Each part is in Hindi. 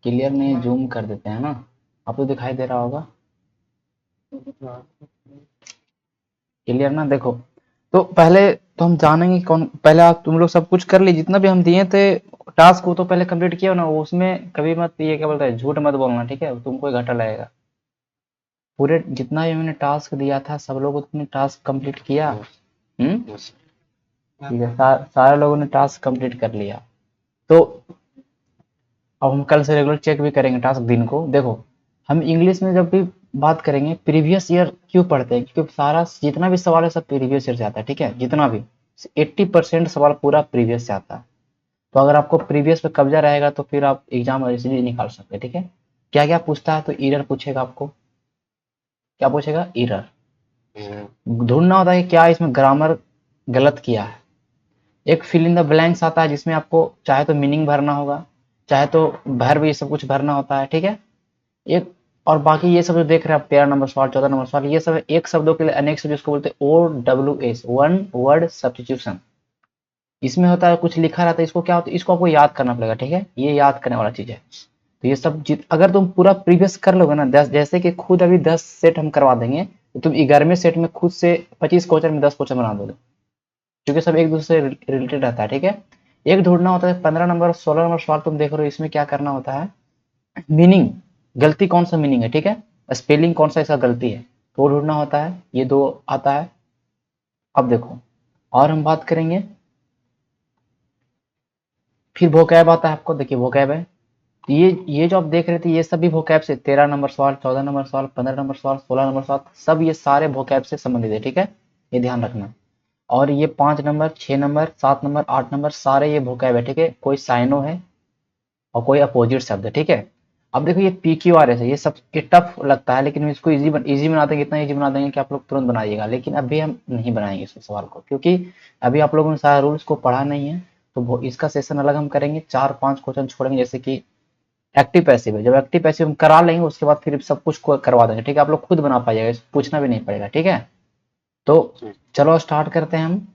क्लियर नहीं, जूम कर देते हैं ना, आपको दिखाई दे रहा होगा क्लियर ना। देखो, तो पहले तो हम जानेंगे कौन, पहले आप तुम लोग सब कुछ कर ली, जितना भी हम दिए थे टास्क को तो पहले कंप्लीट किया ना, उसमें कभी मत ये क्या बोलता है, झूठ मत बोलना, ठीक है, तुमको घाटा लगेगा। पूरे जितना भी मैंने टास्क दिया था सब लोगों ने टास्क कंप्लीट किया। ठीक है, सारे लोगों ने टास्क कंप्लीट कर लिया। तो अब हम कल से रेगुलर चेक भी करेंगे टास्क दिन को। देखो, हम इंग्लिश में जब भी बात करेंगे प्रीवियस ईयर क्यों पढ़ते हैं, क्योंकि सारा जितना भी सवाल है सब प्रीवियस ईयर से आता है, ठीक है, जितना भी 80% सवाल पूरा प्रीवियस से आता है। तो अगर आपको प्रीवियस पे कब्जा रहेगा तो फिर आप एग्जाम इजीली निकाल सकते हैं, ठीक है। क्या क्या पूछता है, तो ईरर पूछेगा आपको, क्या पूछेगा, ईरर ढूंढना होता है कि क्या इसमें ग्रामर गलत किया है। एक फिल इन द ब्लैंक्स आता है जिसमें आपको चाहे तो मीनिंग भरना होगा, चाहे तो वर्ब, ये सब कुछ भरना होता है, ठीक है। एक और बाकी ये सब जो देख रहे हैं आप, 13 नंबर सवाल, 14 नंबर सवाल, ये सब एक शब्दों के लिए अनेक शब्द जिसको बोलते हैं OWS, वन वर्ड सब्स्टिट्यूशन। इसमें होता है कुछ लिखा रहता है, इसको क्या होता है, इसको आपको याद करना पड़ेगा, ठीक है, ये याद करने वाला चीज है। तो ये सब अगर तुम पूरा प्रीवियस कर लोगे ना, 10 जैसे कि खुद अभी 10 सेट हम करवा देंगे, तो तुम 11वें सेट में खुद से 25 क्वेश्चन में 10 क्वेश्चन बना दोगे, क्योंकि सब एक दूसरे से रिलेटेड रहता है, ठीक है। एक ढूंढना होता है 15 नंबर 16 नंबर सवाल, तुम देख रहे हो, इसमें क्या करना होता है, मीनिंग, गलती कौन सा मीनिंग है, ठीक है, स्पेलिंग कौन सा इसका गलती है, तो वो ढूंढना होता है, ये दो आता है। अब देखो, और हम बात करेंगे, फिर वोकैब आता है आपको, देखिए वोकैब है, ये जो आप देख रहे थे ये सब भी वोकैब से, 13 नंबर सवाल, 14 नंबर सवाल, 15 नंबर सवाल, 16 नंबर सवाल, सब ये सारे वोकैब से संबंधित है, ठीक है, ये ध्यान रखना। और ये 5 नंबर, 6 नंबर, 7 नंबर, 8 नंबर, सारे ये वोकैब है, ठीक है, कोई साइनो है और कोई अपोजिट शब्द है, ठीक है। अब देखो ये PQRS है, ये सब ये टफ लगता है, लेकिन हम इसको इजी बना देंगे, इतना इजी बना देंगे कि आप लोग तुरंत बनाइएगा, लेकिन अभी हम नहीं बनाएंगे इस सवाल को, क्योंकि अभी आप लोगों ने सारा रूल्स को पढ़ा नहीं है। तो इसका सेशन अलग हम करेंगे, 4-5 क्वेश्चन छोड़ेंगे, जैसे कि एक्टिव पैसिव है, जब एक्टिव पैसिव हम करा लेंगे उसके बाद फिर सब कुछ को करवा देंगे, ठीक है, आप लोग खुद बना पाइएगा, पूछना भी नहीं पड़ेगा, ठीक है। तो चलो स्टार्ट करते हैं हम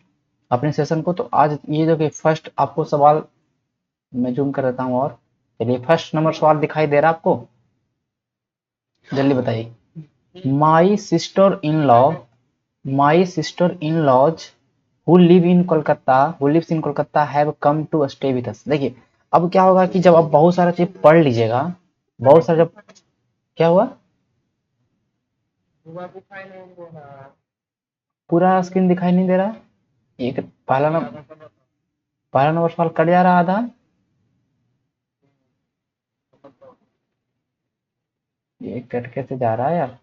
अपने सेशन को। तो आज ये जो कि फर्स्ट आपको सवाल मैं जूम कर देता हूँ, और चलिए फर्स्ट नंबर सवाल दिखाई दे रहा है आपको, जल्दी बताइए। My sister in laws who live in Kolkata who lives in Kolkata have come to stay with us. देखिए, अब क्या होगा कि जब आप बहुत सारा चीज पढ़ लीजिएगा, बहुत सारा, जब क्या हुआ, पूरा स्क्रीन दिखाई नहीं दे रहा, एक पहला नंबर सवाल कट जा रहा आधा, ये कट कैसे जा रहा है यार,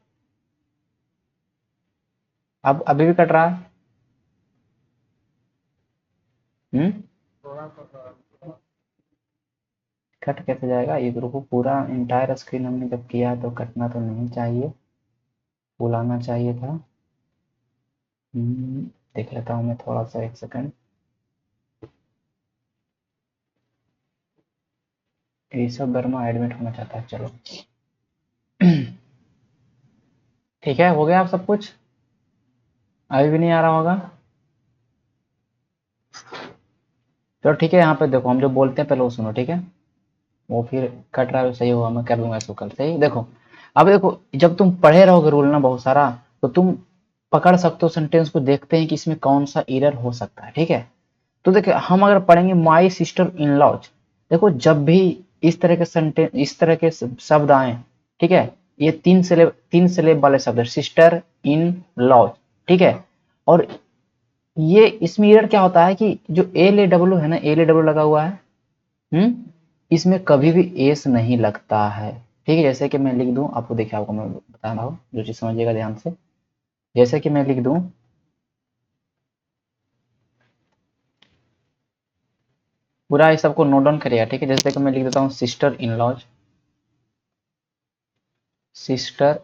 अब अभी भी कट रहा है। हम्म, कट कैसे जाएगा, ये रुको, पूरा इंटायर स्क्रीन हमने जब किया है तो कटना तो नहीं चाहिए, फुल आना चाहिए था। देख लेता हूँ मैं थोड़ा सा, एक सेकंड। ऋषभ वर्मा एडमिट होना चाहता है, चलो ठीक है, हो गया आप सब कुछ, अभी भी नहीं आ रहा होगा, चलो ठीक है। यहाँ पे देखो, हम जो बोलते हैं पहले वो सुनो, ठीक है, वो फिर कट रहा है, सही होगा, मैं कर दूंगा इसको कल, सही। देखो, अब देखो, जब तुम पढ़े रहोगे रूल ना बहुत सारा, तो तुम पकड़ सकते हो सेंटेंस को, देखते हैं कि इसमें कौन सा एरर हो सकता है, ठीक है। तो देखिए, हम अगर पढ़ेंगे माई सिस्टर इन लॉज, देखो जब भी इस तरह के सेंटेंस, इस तरह के शब्द आए, ठीक है, ये तीन सिलेब वाले शब्द है, सिस्टर इन लॉज, ठीक है। और ये इसमें एरर क्या होता है कि जो एल ए डब्ल्यू है ना, एल ए डब्ल्यू लगा हुआ है, इसमें कभी भी एस नहीं लगता है, ठीक है। जैसे कि मैं लिख दूं आपको, देखिए आपको मैं बता रहा हूँ, जो चीज समझिएगा ध्यान से, जैसे कि मैं लिख दूं, पूरा इस सबको नोट डाउन करिएगा, ठीक है। जैसे कि मैं लिख देता हूँ sister in laws, sister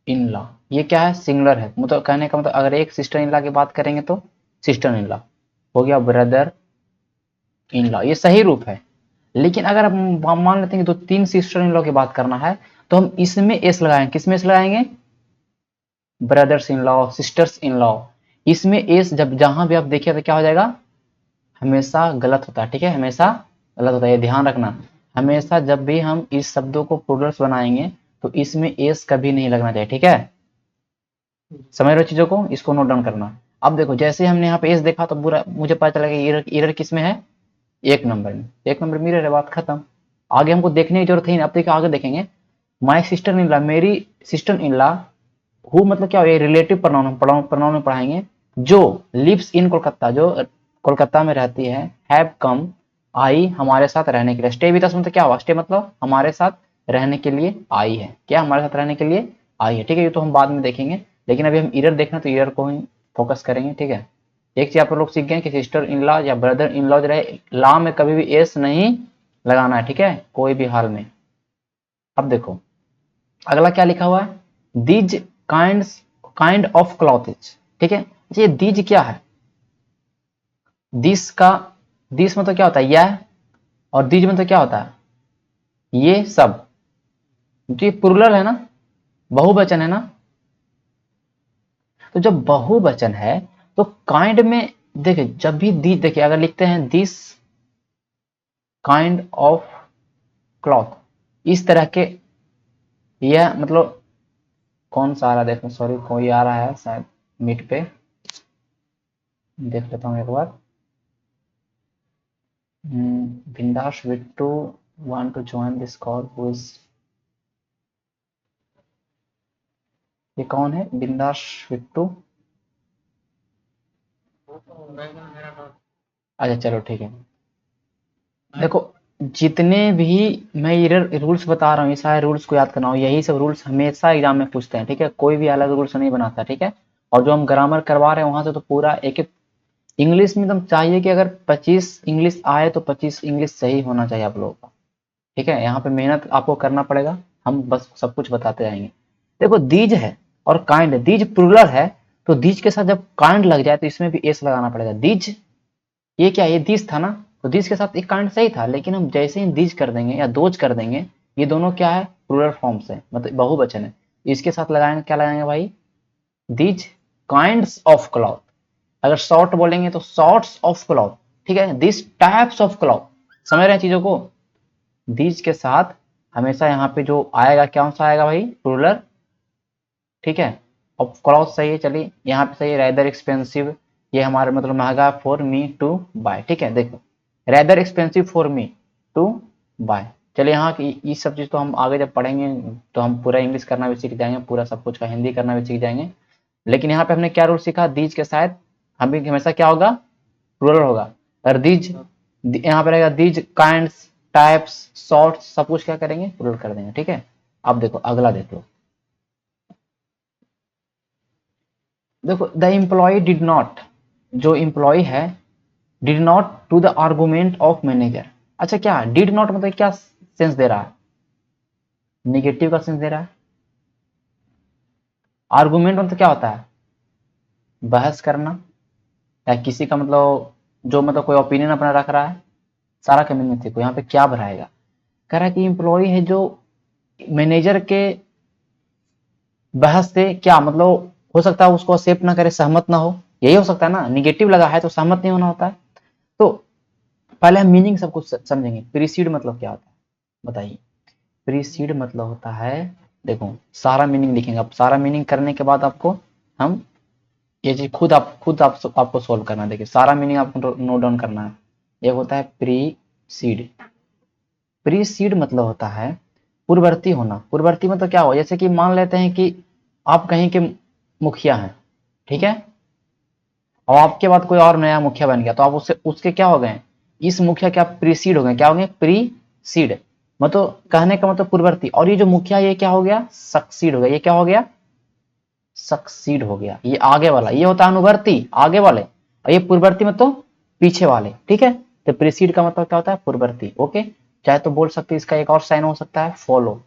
in law, ये क्या है, सिंगुलर है, मतलब कहने का मतलब अगर एक सिस्टर इन लॉ की बात करेंगे तो सिस्टर इन लॉ हो गया, ब्रदर इन लॉ, ये सही रूप है। लेकिन अगर हम मान लेते हैं कि तो तीन सिस्टर इन लॉ की बात करना है, तो हम इसमें एस लगाएंगे, किसमें एस लगाएंगे, brothers in law, sisters in law, इसमें एस जब जहां भी आप देखिए तो क्या हो जाएगा, हमेशा गलत होता है, ठीक है, हमेशा गलत होता है, ये ध्यान रखना, हमेशा जब भी हम इस शब्दों को प्लूरल्स बनाएंगे तो इसमें एस कभी नहीं लगना चाहिए, ठीक है। समझ रहे हो चीजों को, इसको नोट डाउन करना। अब देखो जैसे हमने यहाँ पे एस देखा तो पूरा मुझे पता चला कि एरर किस में है, एक नंबर में। एक नंबर में एरर है, बात खत्म। आगे हमको देखने की जरूरत है नहीं, अब देखिए आगे देखेंगे। माई सिस्टर इन लॉ, मेरी सिस्टर इन लॉ, हु मतलब क्या हो, ये रिलेटिव प्रोनाउन में पढ़ाएंगे। जो लिव्स इन कोलकाता, जो कोलकाता में रहती है, हैव कम, आई हमारे साथ रहने के लिए। स्टे विद अस मतलब क्या हुआ, स्टे मतलब हमारे साथ रहने के लिए आई है, क्या हमारे साथ रहने के लिए आई है, ठीक है। ये तो हम बाद में देखेंगे, लेकिन अभी हम ईरर देखना तो ईरर को ही फोकस करेंगे, ठीक है। एक चीज आप लोग सीख गए कि सिस्टर इन लॉ या ब्रदर इन लॉ रहे, लॉ में कभी भी एस नहीं लगाना है, ठीक है, कोई भी हाल में। अब देखो अगला क्या लिखा हुआ है, दीज काइंड ऑफ क्लॉथेज, ठीक है। ये दीज क्या है, दिस का, दिस मतलब क्या होता है, यह, और दीज मतलब क्या होता है, ये सब। तो ये प्लूरल है ना, बहुवचन है ना। तो जब बहुवचन है तो काइंड में देखिए, जब भी दी देखिए अगर लिखते हैं दिस काइंड ऑफ क्लॉथ, इस तरह के, यह मतलब कौन सा आ रहा है, देखो सॉरी कोई आ रहा है शायद मीट पे, देख लेता हूँ एक बार। Bindaas Vittu want to join this call, who is, ये कौन है बिंदास विट्टू, अच्छा चलो ठीक है। देखो जितने भी मैं रूल्स बता रहा हूँ, ये सारे रूल्स को याद करना हो, यही सब रूल्स हमेशा एग्जाम में पूछते हैं, ठीक है, कोई भी अलग रूल्स नहीं बनाता, ठीक है। और जो हम ग्रामर करवा रहे हैं वहां से तो पूरा एक एक इंग्लिश में एकदम चाहिए कि अगर 25 इंग्लिश आए तो 25 इंग्लिश सही होना चाहिए आप लोगों का, ठीक है। यहाँ पे मेहनत आपको करना पड़ेगा, हम बस सब कुछ बताते जाएंगे। देखो दीज है और काइंड है, दीज प्लूरल है, तो दीज के साथ जब काइंड लग जाए तो इसमें भी एस लगाना पड़ेगा। दीज, ये क्या, ये दिस था ना, तो दिस के साथ एक काइंड सही था, लेकिन हम जैसे ही दिज कर देंगे या दोज कर देंगे, ये दोनों क्या है, प्लूरल फॉर्म से, मतलब बहुवचन है, इसके साथ लगाएंगे, क्या लगाएंगे भाई, दीज काइंड्स ऑफ क्लॉथ। अगर शॉर्ट बोलेंगे तो शॉर्ट्स ऑफ क्लॉथ, ठीक है, दिस टाइप्स ऑफ क्लॉथ। समझ रहे हैं चीजों को, दीज के साथ हमेशा यहाँ पे जो आएगा, क्या सा आएगा भाई, प्लूरल, ठीक है। और क्लॉथ सही है, चलिए यहाँ पे सही है, रेदर एक्सपेंसिव, ये हमारे मतलब महंगा फॉर मी टू बाय, ठीक है। देखो rather expensive for me to buy, चलिए यहाँ की ये सब चीज़ तो हम आगे जब पढ़ेंगे तो हम पूरा इंग्लिश करना भी सीख जाएंगे, पूरा सब कुछ का हिंदी करना भी सीख जाएंगे। लेकिन यहाँ पे हमने क्या रूल सीखा, दीज के साथ हम भी हमेशा क्या होगा, प्लूरल होगा। और दीज यहाँ पे रहेगा, दीज काइंड्स, टाइप्स, सॉर्ट्स, सब कुछ क्या करेंगे, प्लूरल कर देंगे, ठीक है। अब देखो अगला देख लो, देखो द एम्प्लॉय डिड नॉट, जो एम्प्लॉय है, did not to the argument of manager. अच्छा क्या डिड नॉट मतलब क्या सेंस दे रहा है, निगेटिव का सेंस दे रहा है। आर्गूमेंट मतलब क्या होता है, बहस करना, या किसी का मतलब जो मतलब कोई ओपिनियन अपना रख रहा है, सारा कम्युनिटी देखो यहाँ पे क्या बढ़ाएगा, कह रहा है कि एम्प्लॉय है जो मैनेजर के बहस से क्या मतलब हो सकता है उसको एक्सेप्ट ना करे, सहमत ना हो, यही हो सकता है ना, निगेटिव लगा है तो सहमत नहीं होना होता है। तो पहले हम मीनिंग सब कुछ समझेंगे। प्रीसीड मतलब क्या होता है बताइए, प्रीसीड मतलब होता है, देखो सारा मीनिंग लिखेंगे, अब सारा मीनिंग करने के बाद आपको हम ये चीज आपको सोल्व करना है। देखिए सारा मीनिंग आपको नोट डाउन करना है। एक होता है प्रीसीड, प्रीसीड मतलब होता है पूर्ववर्ती होना। पूर्ववर्ती मतलब क्या हो, जैसे कि मान लेते हैं कि आप कहीं के मुखिया हैं, ठीक है, और आपके बाद कोई और नया मुखिया बन गया, तो आप उससे उसके क्या हो गए, इस मुखिया के आप प्रीसीड हो गए, क्या हो गए, प्रीसीड, मतलब कहने का मतलब पूर्ववर्ती। और ये जो मुखिया ये क्या हो गया, सक्सीड हो गया, ये क्या हो गया, सक्सीड हो गया, ये आगे वाला, ये होता है अनुवर्ती आगे वाले, और ये पूर्ववर्ती मतलब पीछे वाले, ठीक है। तो प्रीसीड का मतलब क्या होता है, पूर्ववर्ती, ओके। चाहे तो बोल सकते इसका एक और साइन हो सकता है फॉलो,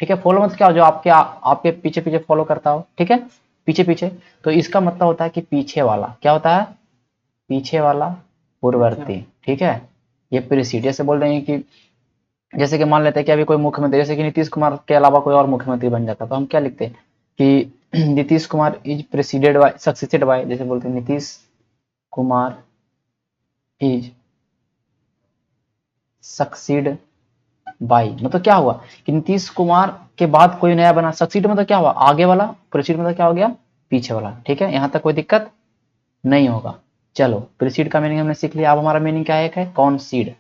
ठीक है। फॉलो मतलब क्या हो, जो आपके पीछे पीछे फॉलो करता हो, ठीक है, पीछे पीछे। तो इसका मतलब होता है कि पीछे वाला, क्या होता है, पीछे वाला, पूर्ववर्ती, ठीक है। ये प्रीसीड, जैसे बोल रहे हैं कि जैसे कि मान लेते हैं कि अभी कोई मुख्यमंत्री, जैसे कि नीतीश कुमार के अलावा कोई और मुख्यमंत्री बन जाता, तो हम क्या लिखते हैं कि Nitish Kumar is preceded by, succeeded by, जैसे बोलते हैं Nitish Kumar is succeed by, मतलब क्या हुआ कि नीतीश कुमार के बाद कोई नया बना। सक्सीड मतलब क्या हुआ, आगे वाला। प्रोसीड मतलब क्या हो गया, पीछे वाला। ठीक है, यहां तक कोई दिक्कत नहीं होगा। चलो, प्रीसीड का मीनिंग हमने सीख लिया। अब हमारा मीनिंग क्या है कॉन्सीड।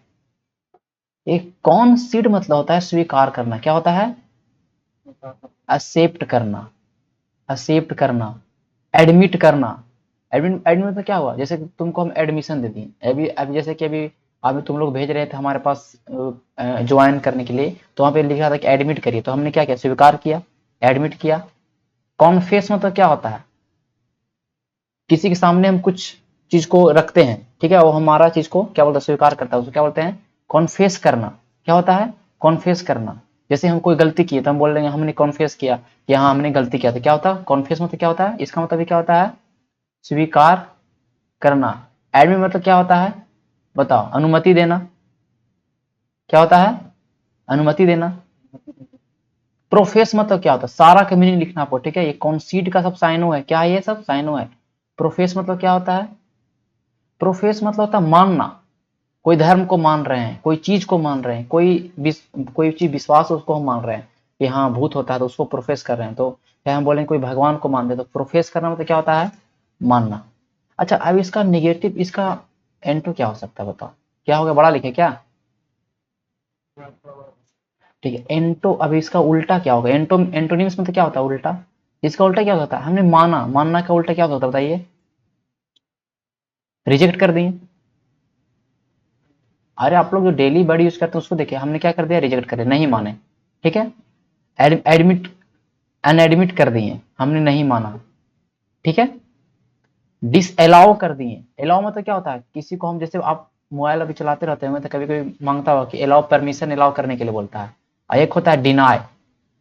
एक कॉन्सीड मतलब होता है स्वीकार करना। क्या होता है, एक्सेप्ट करना, एक्सेप्ट करना, एडमिट करना। एडमिट एडमिट मतलब क्या हुआ, जैसे तुमको हम एडमिशन दे दिए अभी अभी, जैसे कि अभी तुम लोग भेज रहे थे हमारे पास ज्वाइन करने के लिए, तो वहां पे लिखा था कि एडमिट करिए, तो हमने क्या किया, स्वीकार किया, एडमिट किया। कॉन्फेस मतलब क्या होता है, किसी के सामने हम कुछ चीज को रखते हैं, ठीक है, वो हमारा चीज को क्या बोलता है, स्वीकार करता है, उसको क्या बोलते हैं, कॉन्फेस करना। क्या होता है, कॉन्फेस करना। जैसे हम कोई गलती किए तो हम बोल रहे हैं हमने कॉन्फेस किया कि हाँ हमने गलती किया, तो क्या होता है कॉन्फेस मतलब क्या होता है, इसका मतलब क्या होता है, स्वीकार करना। एडमिट मतलब क्या होता है, बताओ, अनुमति देना। क्या होता है, अनुमति देना। प्रोफेस मतलब क्या होता है, सारा का मीनिंग लिखना आपको, ठीक है, ये कॉन्सीड का सब साइनो है, क्या है ये सब साइनो है। प्रोफेस मतलब क्या होता है, प्रोफेस मतलब होता है मानना। कोई धर्म को मान रहे हैं, कोई चीज को मान रहे हैं, कोई चीज विश्वास है उसको हम मान रहे हैं कि हाँ भूत होता है, तो उसको प्रोफेस कर रहे हैं। तो चाहे हम बोलें कोई भगवान को मानते हैं, तो प्रोफेस करना मतलब क्या होता है, मानना। अच्छा, अब इसका निगेटिव, इसका एंटो क्या हो सकता है, बताओ क्या हो गया, बड़ा लिखे क्या, ठीक है, एंटो। अब इसका उल्टा क्या होगा, एंटोनिम्स मतलब क्या होता है, उल्टा। इसका उल्टा क्या होता है, हमने माना, मानना का उल्टा क्या होता है बताइए, रिजेक्ट कर दिए। अरे आप लोग जो डेली वर्ड यूज करते हैं उसको देखिए, हमने क्या कर दिया, रिजेक्ट कर दिया, नहीं माने। ठीक है, एडमिट, अनएडमिट कर दिए, हमने नहीं माना। ठीक है, डिसअलाउ कर दिए। अलाउ मतलब क्या होता है, किसी को हम, जैसे आप मोबाइल अभी चलाते रहते हैं तो कभी कभी मांगता होगा कि अलाउ, परमिशन अलाउ करने के लिए बोलता है। और एक होता है डिनाय,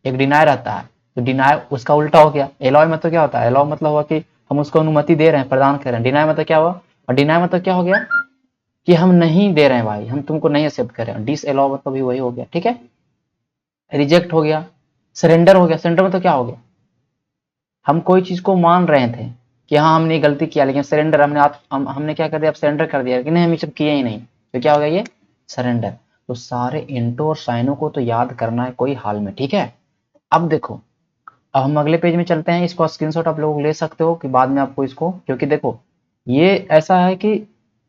एक डिनाय रहता है। तो डिनाय उसका उल्टा हो गया। अलाउ मतलब क्या होता है, अलाउ मतलब हुआ कि हम उसको अनुमति दे रहे हैं, प्रदान कर रहे हैं। डिनाय मतलब क्या हुआ, और डिनाय मतलब क्या हो गया कि हम नहीं दे रहे हैं भाई, हम तुमको नहीं एक्सेप्ट कर रहे हैं। डिस अलाउ मतलब भी वही हो गया। ठीक है, रिजेक्ट हो गया। सरेंडर हो गया, सरेंडर मतलब क्या हो गया, हम कोई चीज को मान रहे थे कि हाँ हमने गलती किया, लेकिन सरेंडर हमने क्या कर दिया, अब सरेंडर कर दिया कि नहीं हम ये सब किए ही नहीं, तो क्या हो गया ये, सरेंडर। तो सारे इंटो और साइनो को तो याद करना है कोई हाल में। ठीक है, अब देखो, अब हम अगले पेज में चलते हैं। इसको स्क्रीनशॉट आप लोग ले सकते हो कि बाद में आपको इसको, क्योंकि देखो ये ऐसा है कि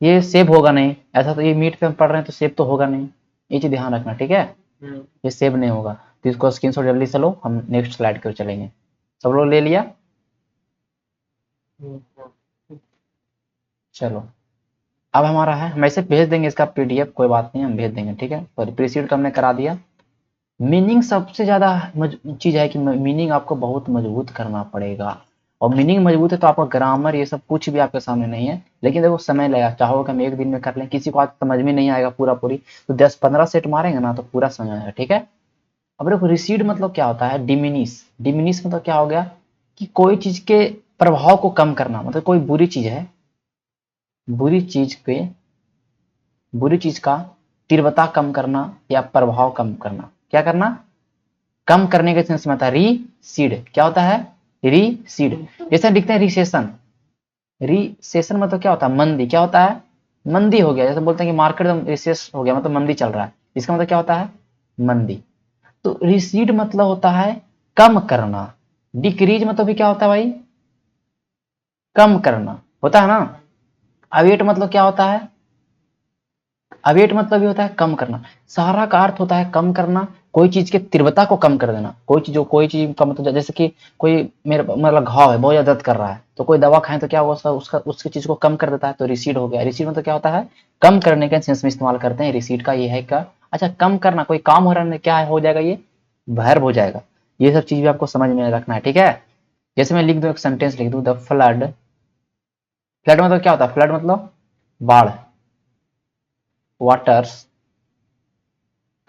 ये सेव होगा नहीं, ऐसा तो ये मीट पे हम पढ़ रहे हैं तो सेव तो होगा नहीं, ये चीज ध्यान रखना। ठीक है, ये सेव नहीं होगा, तो इसको स्क्रीनशॉट जल्दी से लो, हम नेक्स्ट स्लाइड की ओर चलेंगे। सब लोग ले लिया, चलो। अब हमारा है, हम ऐसे भेज देंगे इसका पीडीएफ, कोई बात नहीं, हम भेज देंगे। ठीक है, सॉरी, प्रीसीड तो हमने करा दिया। मीनिंग सबसे ज्यादा चीज है कि मीनिंग आपको बहुत मजबूत करना पड़ेगा। और मीनिंग मजबूत है तो आपका ग्रामर ये सब कुछ भी आपके सामने नहीं है, लेकिन देखो समय लगेगा। चाहो कि हम एक दिन में कर लें, किसी को आज समझ में नहीं आएगा पूरा पूरी, तो 10-15 सेट मारेंगे ना तो पूरा समझ आएगा। ठीक है, अब देखो रिसीड मतलब क्या होता है, डिमिनिश। डिमिनिश मतलब क्या हो गया कि कोई चीज के प्रभाव को कम करना, मतलब कोई बुरी चीज है, बुरी चीज पे, बुरी चीज का तीव्रता कम करना या प्रभाव कम करना। क्या करना, कम करने के सेंस में आता है रीसीड। क्या होता है, रीसीड। जैसे लिखते हैं रिसेशन, रिसेशन मतलब क्या होता है, मंदी। क्या होता है, मंदी हो गया। जैसे बोलते हैं कि मार्केट में रिसेस हो गया, मतलब मंदी चल रहा है, इसका मतलब क्या होता है, मंदी। तो रिसीड मतलब होता है कम करना। डिक्रीज मतलब भी क्या होता है भाई, कम करना होता है ना। अवेट मतलब क्या होता है, अवेट मतलब ये होता है कम करना। सारा का अर्थ होता है कम करना, कोई चीज की तीव्रता को कम कर देना। कोई चीज का मतलब, जैसे कि कोई मेरे मतलब घाव है, बहुत ज्यादा दर्द कर रहा है, तो कोई दवा खाए तो क्या होगा, उसका उसकी चीज को कम कर देता है, तो रिसीड हो गया। रिसीड मतलब क्या होता है, कम करने के सेंस में इस्तेमाल करते हैं रिसीड का, ये है का। अच्छा, कम करना, कोई काम हो रहा है, क्या हो जाएगा ये, वर्ब हो जाएगा। ये सब चीज भी आपको समझ में रखना है। ठीक है, जैसे मैं लिख दूं, एक सेंटेंस लिख दूं, द फ्लड। फ्लड मतलब क्या होता है, फ्लड मतलब बाढ़, वाटर्स।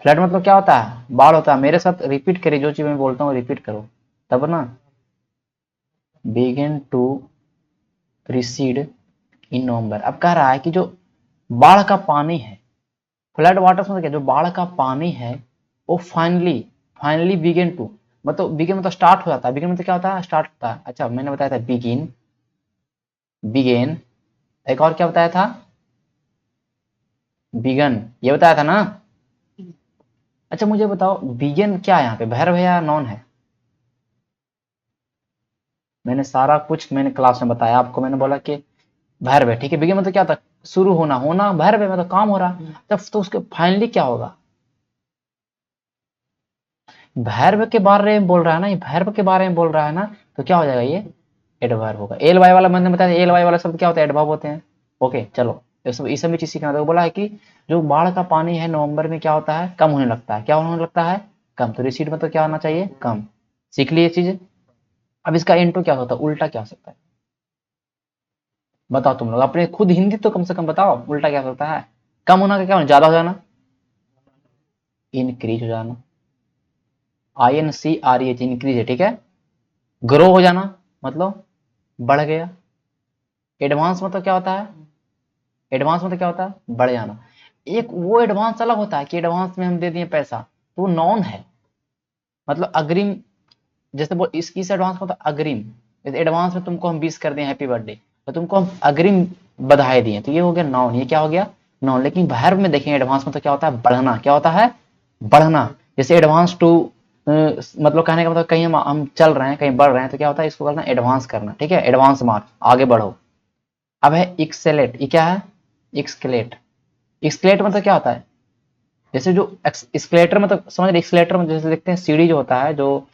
फ्लड मतलब क्या होता है, बाढ़ होता है। मेरे साथ रिपीट करिए, जो चीज मैं बोलता हूँ रिपीट करो, तब ना। बिगिन टू रिसीड इन नवंबर। अब कह रहा है कि जो बाढ़ का पानी है, फ्लड वाटर्स मतलब क्या, जो बाढ़ का पानी है वो फाइनली, फाइनली बिगिन टू, मतलब बिगिन मतलब स्टार्ट हो जाता है। बिगिन मतलब क्या होता है, स्टार्ट होता है। अच्छा, मैंने बताया था बिगिन, बिगेन, एक और क्या बताया था, बिगन, ये बताया था ना। अच्छा मुझे बताओ बिगिन क्या है यहाँ पे, वर्ब है या नॉन है? मैंने सारा कुछ मैंने क्लास में बताया आपको, मैंने बोला कि वर्ब है, ठीक है। बिगिन मतलब क्या था, शुरू होना, होना वर्ब है, मतलब काम हो रहा। तब तो उसके फाइनली क्या होगा, वर्ब के बारे में बोल रहा है ना, ये वर्ब के बारे में बोल रहा है ना, तो क्या हो जाएगा ये एडवर्ब होगा। एल वाई वाला मैंने बताया, एल वाई वाला शब्द क्या होता है, एडवर्ब होते हैं। ओके चलो, इस सब भी चीज सीखना था। बोला है कि जो बाढ़ का पानी है नवंबर में क्या होता है, कम होने लगता है। क्या होने लगता है, कम। तो रिसीड में तो क्या होना चाहिए, कम। सीख लिए चीज। अब इसका इंटू क्या होता है, उल्टा क्या हो सकता है, बताओ तुम लोग अपने खुद हिंदी तो कम से कम बताओ, उल्टा क्या हो सकता है। कम होना का क्या होना, ज्यादा हो जाना, इंक्रीज हो जाना। I N C R H, increase है, ठीक है। ग्रो हो जाना मतलब बढ़ गया। एडवांस मतलब क्या होता है, एडवांस मतलब क्या होता है, बढ़ जाना। एक वो एडवांस अलग होता है कि एडवांस में हम दे दिए पैसा, तो वो नॉन है, मतलब अग्रिम। जैसे वो इस एडवांस मतलब अग्रिम, जैसे एडवांस में तुमको हम 20 कर दिए हैप्पी बर्थडे, तो तुमको हम अग्रिम बधाई दिए, तो ये हो गया नॉन। ये क्या हो गया, नॉन। लेकिन वर्ब में देखेंगे एडवांस में तो क्या होता है, बढ़ना। क्या होता है, बढ़ना। जैसे एडवांस टू, मतलब कहने का मतलब कहीं हम चल रहे हैं, कहीं बढ़ रहे हैं, तो क्या होता है, इसको करना एडवांस करना, ठीक है। एडवांस मार्क, आगे बढ़ो। अब है एक्सेलेट, ये क्या है, एक्सकेलेट। एक्सकेलेट मतलब क्या होता है, जैसे जो एक्सकेलेटर मतलब समझ रहे, एक्सकेलेटर में जैसे देखते हैं सीढ़ी जो होता है, जो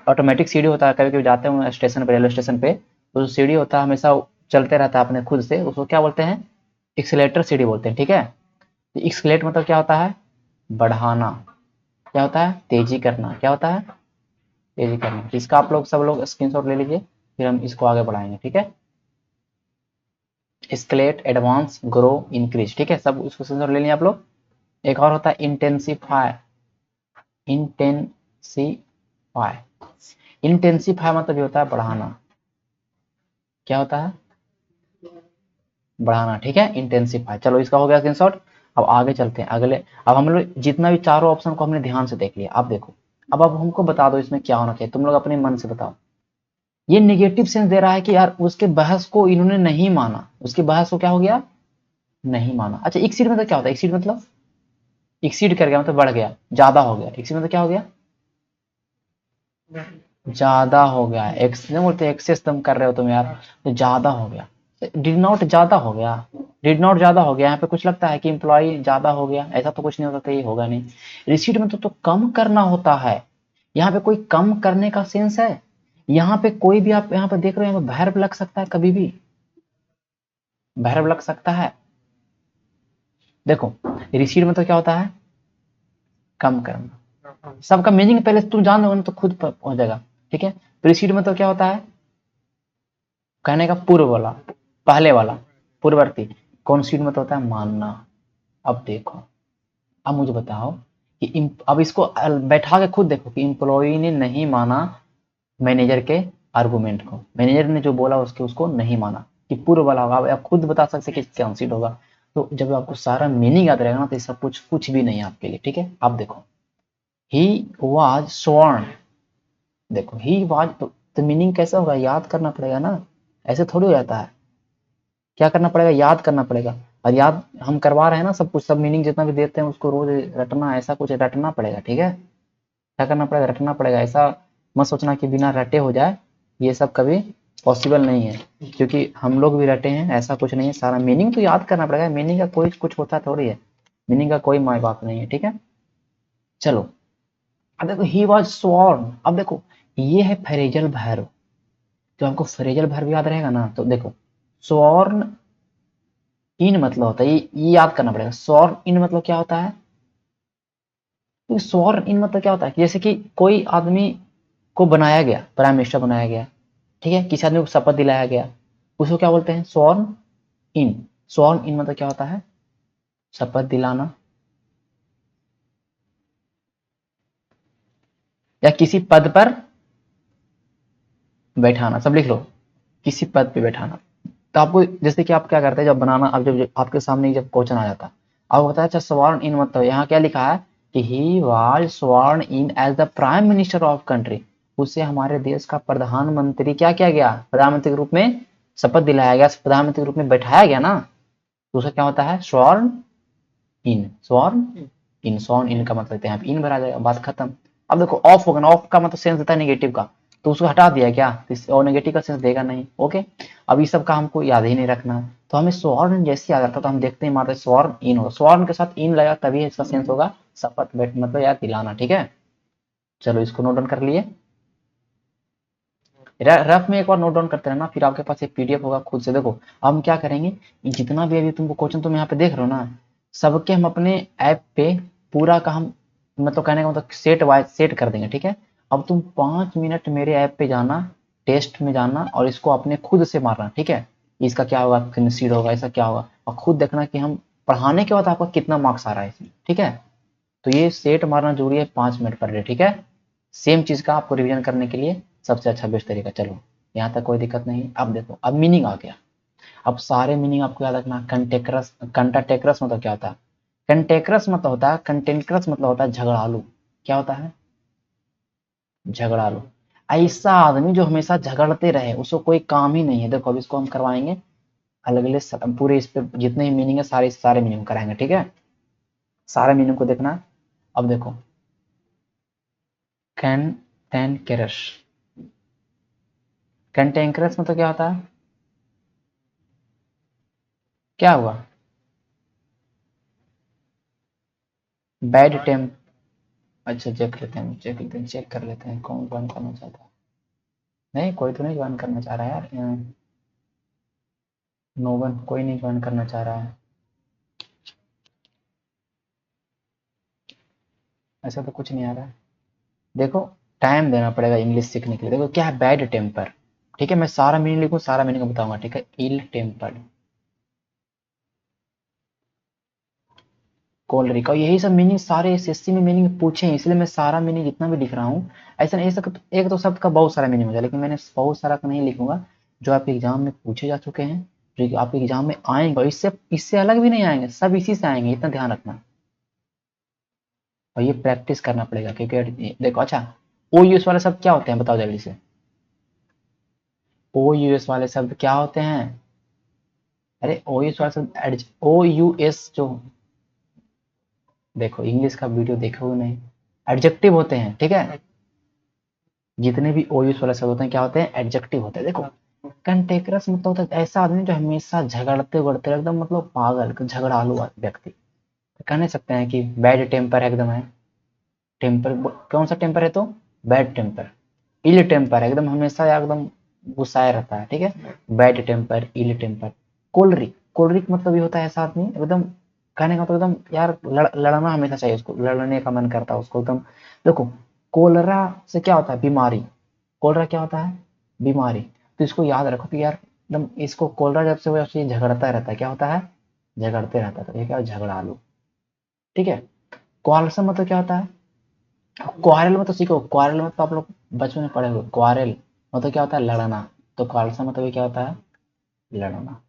ऑटोमेटिक सीढ़ी होता है, कभी कभी जाते हैं स्टेशन पे, रेलवे स्टेशन पे, तो जो सीढ़ी होता है हमेशा चलते रहता है अपने खुद से, उसको क्या बोलते हैं, एक्सलेटर सीढ़ी बोलते हैं, ठीक है। एक्सकेलेट मतलब क्या होता है, बढ़ाना। क्या होता है, तेजी करना। क्या होता है, तेजी करना। तो इसका आप लोग सब लोग स्क्रीनशॉट ले लीजिए, फिर हम इसको आगे बढ़ाएंगे, ठीक है। स्केलेट, एडवांस, ग्रो, इंक्रीज, ठीक है, सब उसको स्क्रीनशॉट ले लिया आप लोग। एक और होता है इंटेंसिफाई। इंटेंसिफाई, इंटेंसिफाई मतलब ये होता है बढ़ाना। क्या होता है, बढ़ाना, ठीक है, इंटेंसिफाई। चलो इसका हो गया स्क्रीनशॉट। अब आगे चलते हैं अगले। अब हम लोग जितना भी चारों ऑप्शन को हमने ध्यान से देख लिया, अब देखो, अब हमको बता दो इसमें क्या होना चाहिए, तुम लोग अपने मन से बताओ। ये निगेटिव सेंस दे रहा है कि यार उसके बहस को इन्होंने नहीं माना, उसके बहस को क्या हो गया, नहीं माना। अच्छा एक्सीड मतलब क्या होता है, एक्सीड मतलब एक्सीड कर गया, मतलब बढ़ गया, ज्यादा हो गया। एक्सीड मतलब क्या हो गया, ज्यादा हो गया। एक्स नहीं बोलते, एक्सेस तुम कर रहे हो तुम यार, तो ज्यादा हो गया। डिड नॉट ज्यादा हो गया, डिड नॉट ज्यादा हो गया। यहाँ पे कुछ लगता है कि एम्प्लॉय ज्यादा हो गया, ऐसा तो कुछ नहीं हो सकता, ये होगा नहीं। रिसीट में तो कम करना होता है, यहाँ पे कोई कम करने का सेंस है। यहाँ पे कोई भी आप यहाँ पे देख रहे हो, यहाँ पे वर्ब लग सकता है, कभी भी वर्ब लग सकता है। देखो रिसीट में तो क्या होता है, कम करना। सबका मीनिंग पहले तुम जान लो ना तो खुद हो जाएगा, ठीक है। प्रीसीड में तो क्या होता है, कहने का पूर्व वाला, पहले वाला, पूर्ववर्ती। कॉन्सीड में तो होता है मानना। अब देखो, अब मुझे बताओ कि अब इसको बैठा के खुद देखो कि इम्प्लॉई ने नहीं माना मैनेजर के आर्गुमेंट को, मैनेजर ने जो बोला उसके उसको नहीं माना, कि पूर्व वाला होगा। आप खुद बता सकते कि कॉन्सीड होगा। तो जब आपको सारा मीनिंग याद रहेगा ना, तो सब कुछ भी नहीं है आपके लिए, ठीक है। अब देखो, ही वाज स्वर्ण। देखो ही वाज तो मीनिंग कैसा होगा, याद करना पड़ेगा ना, ऐसे थोड़ी हो जाता है। क्या करना पड़ेगा, याद करना पड़ेगा। और याद हम करवा रहे हैं ना सब कुछ, सब मीनिंग जितना भी देते हैं उसको रोज रटना, ऐसा कुछ रटना पड़ेगा, ठीक है। क्या करना पड़ेगा, रटना पड़ेगा। ऐसा मत सोचना कि बिना रटे हो जाए, ये सब कभी पॉसिबल नहीं है, क्योंकि हम लोग भी रटे हैं, ऐसा कुछ नहीं है। सारा मीनिंग तो याद करना पड़ेगा, मीनिंग का कोई कुछ होता थोड़ी है, मीनिंग का कोई माय बाप नहीं है, ठीक है। चलो अब देखो ही वॉज स्वॉर्न। अब देखो ये है फ्रेजल वर्ब, तो आपको फ्रेजल वर्ब याद रहेगा ना, तो देखो स्वॉर्न इन मतलब होता है, ये याद करना पड़ेगा। स्वॉर्न इन मतलब क्या होता है, तो स्वॉर्न इन मतलब क्या होता है, जैसे कि कोई आदमी को बनाया गया, प्राइम मिनिस्टर बनाया गया, ठीक है, किसी आदमी को शपथ दिलाया गया, उसको क्या बोलते हैं, स्वॉर्न इन। स्वॉर्न इन मतलब क्या होता है, शपथ दिलाना, या किसी पद पर बैठाना। सब लिख लो, किसी पद पे बैठाना। तो आपको जैसे कि आप क्या करते हैं जब बनाना, अब जब आपके सामने जब क्वेश्चन आ जाता है, आपको बताया अच्छा स्वॉर्न इन मतलब यहाँ क्या लिखा है कि he was sworn in as the prime minister of country. उसे हमारे देश का प्रधानमंत्री क्या किया गया, प्रधानमंत्री के रूप में शपथ दिलाया गया, प्रधानमंत्री के रूप में बैठाया गया ना, तो उसे क्या होता है, स्वॉर्न इन। स्वॉर्न इन सॉन, इन का मतलब यहाँ पे इन भरा जाएगा, बात खत्म। अब देखो ऑफ होगा ना, ऑफ का मतलब सेंस देता है नेगेटिव का, तो उसको हटा दिया क्या, और नेगेटिव का सेंस देगा नहीं। ओके, अब इस सब का हमको याद ही नहीं रखना, तो हमें स्वर्ण जैसे याद रखता, तो हम देखते हैं मारते स्वर्ण इन होगा, स्वर्ण के साथ इन लगा तभी इसका सेंस होगा शपथ, मतलब याद दिलाना। ठीक है, चलो इसको नोट डाउन कर लिए। रफ में एक बार नोट डाउन करते रहना, फिर आपके पास एक पीडीएफ होगा, खुद से देखो। अब हम क्या करेंगे, जितना भी अभी तुमको क्वेश्चन तुम यहाँ पे देख रहे हो ना, सबके हम अपने ऐप पे पूरा का हम, मतलब कहने का मतलब सेट वाइज सेट कर देंगे। ठीक है, अब तुम 5 मिनट मेरे ऐप पे जाना, टेस्ट में जाना, और इसको अपने खुद से मारना। ठीक है, इसका क्या होगा, कंसीड होगा, ऐसा क्या होगा, और खुद देखना कि हम पढ़ाने के बाद आपका कितना मार्क्स आ रहा है इसमें। ठीक है, तो ये सेट मारना जरूरी है 5 मिनट पर डे। ठीक है, सेम चीज का आपको रिवीजन करने के लिए सबसे अच्छा बेस्ट तरीका। चलो यहाँ तक कोई दिक्कत नहीं। अब देखो, अब मीनिंग आ गया, अब सारे मीनिंग आपको याद रखना। कंटेक्रस, कंटाटेक्रस मतलब क्या होता है, कंटेक्रस मतलब होता है, कंटेंक्रस मतलब होता है झगड़ालू। क्या होता है, झगड़ालू। ऐसा आदमी जो हमेशा झगड़ते रहे, उसको कोई काम ही नहीं है। देखो अब इसको हम करवाएंगे अलग अलग पूरे, इस पे जितने मीनिंग है सारे सारे मीनिंग कराएंगे। ठीक है, सारे मीनिंग को देखना। अब देखो, कैंटेनक्रस, कैंटेनक्रस मतलब क्या होता है, क्या हुआ, बैड टेम। अच्छा चेक लेते हैं, चेक लेते हैं, चेक कर लेते हैं कौन ज्वाइन करना चाहता है। नहीं, कोई तो नहीं ज्वाइन करना चाह रहा है यार, नो वन, कोई नहीं ज्वाइन करना चाह रहा है, ऐसा तो कुछ नहीं आ रहा है। देखो, टाइम देना पड़ेगा इंग्लिश सीखने के लिए। देखो क्या है, बैड टेम्पर। ठीक है, मैं सारा मीनिंग लिखूँ, सारा मीनिंग बताऊंगा। ठीक है, इल टेम्पर्ड, कोलरिक, और यही सब मीनिंग सारे एसएससी में मीनिंग पूछे हैं, इसलिए मैं सारा मीनिंग जितना भी लिख रहा हूँ। ऐसा नहीं, ऐसा एक तो शब्द का बहुत सारा मीनिंग हो जाए, लेकिन मैंने बहुत सारा का नहीं लिखूंगा, जो आपके एग्जाम में पूछे जा चुके हैं, जो कि आपके एग्जाम में आएंगे, और इससे इससे अलग भी नहीं आएंगे, सब इसी से आएंगे, इतना ध्यान रखना। और ये प्रैक्टिस करना पड़ेगा, क्योंकि देखो, अच्छा ओ यूएस वाले शब्द क्या होते हैं बताओ जल्दी से, ओ यूएस वाले शब्द क्या होते हैं, अरे ओ यूएस वाले शब्द, ओ यूएस जो, देखो इंग्लिश का वीडियो देखोगे नहीं, एडजेक्टिव होते हैं। ठीक है, जितने भी ओ यूएस वाले शब्द होते हैं क्या होते हैं, एडजेक्टिव होते हैं। देखो कंटेक्रस मतलब होता है ऐसा आदमी जो हमेशा झगड़ते उगड़ते एकदम, मतलब पागल झगड़ालू व्यक्ति। कह नहीं सकते हैं कि बैड टेम्पर एकदम है, टेम्पर कौन सा टेम्पर है, तो बैड टेम्पर। इल टेम्पर एकदम हमेशा एकदम गुस्साए रहता है। ठीक है, बैड टेम्पर, इल टेम्पर। कोलरिक, कोलरिक मतलब ये होता है ऐसा आदमी एकदम, कहने का मतलब एकदम यार लड़ना हमेशा चाहिए उसको, लड़ने का मन करता है उसको एकदम। देखो कोलरा से क्या होता है, बीमारी, कोलरा क्या होता है, बीमारी। तो इसको याद रखो कि यार एकदम इसको कोलरा जब से वो झगड़ता रहता है, क्या होता है, झगड़ते रहता है, तो ये क्या झगड़ालू। ठीक है, क्वालसम मतलब क्या होता है, क्वारल में तो सीखो, क्वारल में तो आप लोग बचपन में पढ़े हुए, क्वारल मतलब क्या होता है, लड़ना। तो क्वालसम मतलब ये क्या होता है, लड़ना।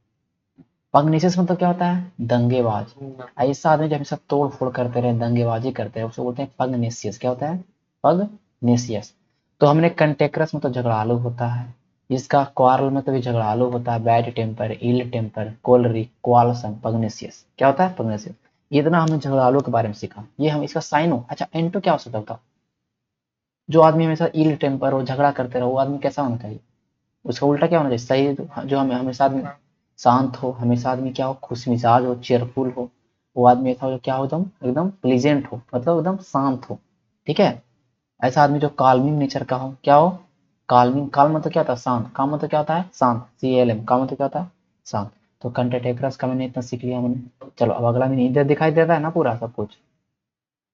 पगनीसिस मतलब क्या होता है, दंगेबाज। ऐसा आदमी जो हमेशा तोड़ फोड़ करते रहे, दंगेबाजी करते रहे, उसको बोलते हैं पगनेसियस। क्या होता है, पगनेसियस। तो हमने कंटेक्रस में तो झगड़ालू होता है, इसका क्वारल में तो भी झगड़ालू होता है, बैड टेम्पर, इल टेम्पर, कोलरिक, क्वालसम, पगनेसियस। क्या होता है, पगनेसियस। इतना हमने झगड़ालू के बारे में सीखा। ये हम इसका साइन हो, अच्छा एंटो क्या हो सकता था, जो आदमी हमेशा इल टेम्पर हो, झगड़ा करते रहो, वो आदमी कैसा होना चाहिए, उसका उल्टा क्या होना चाहिए, सही, जो हमें हमेशा आदमी शांत हो, हमेशा आदमी क्या हो, खुश मिजाज हो, चेयरफुल हो। वो आदमी ऐसा हो जो क्या हो, एकदम एकदम प्लीजेंट हो, मतलब एकदम शांत हो। ठीक है, ऐसा आदमी जो काल्मिंग नेचर का हो, क्या हो, काल्मिंग, काल मतलब क्या होता है, शांत, काम मतलब क्या होता है, शांत, CALM, काम मतलब क्या होता है, शांत। तो कंटेटेक्रस का मैंने इतना सीख लिया हमने। चलो अब अगला मीनिंग इधर दिखाई देता है ना पूरा सब कुछ।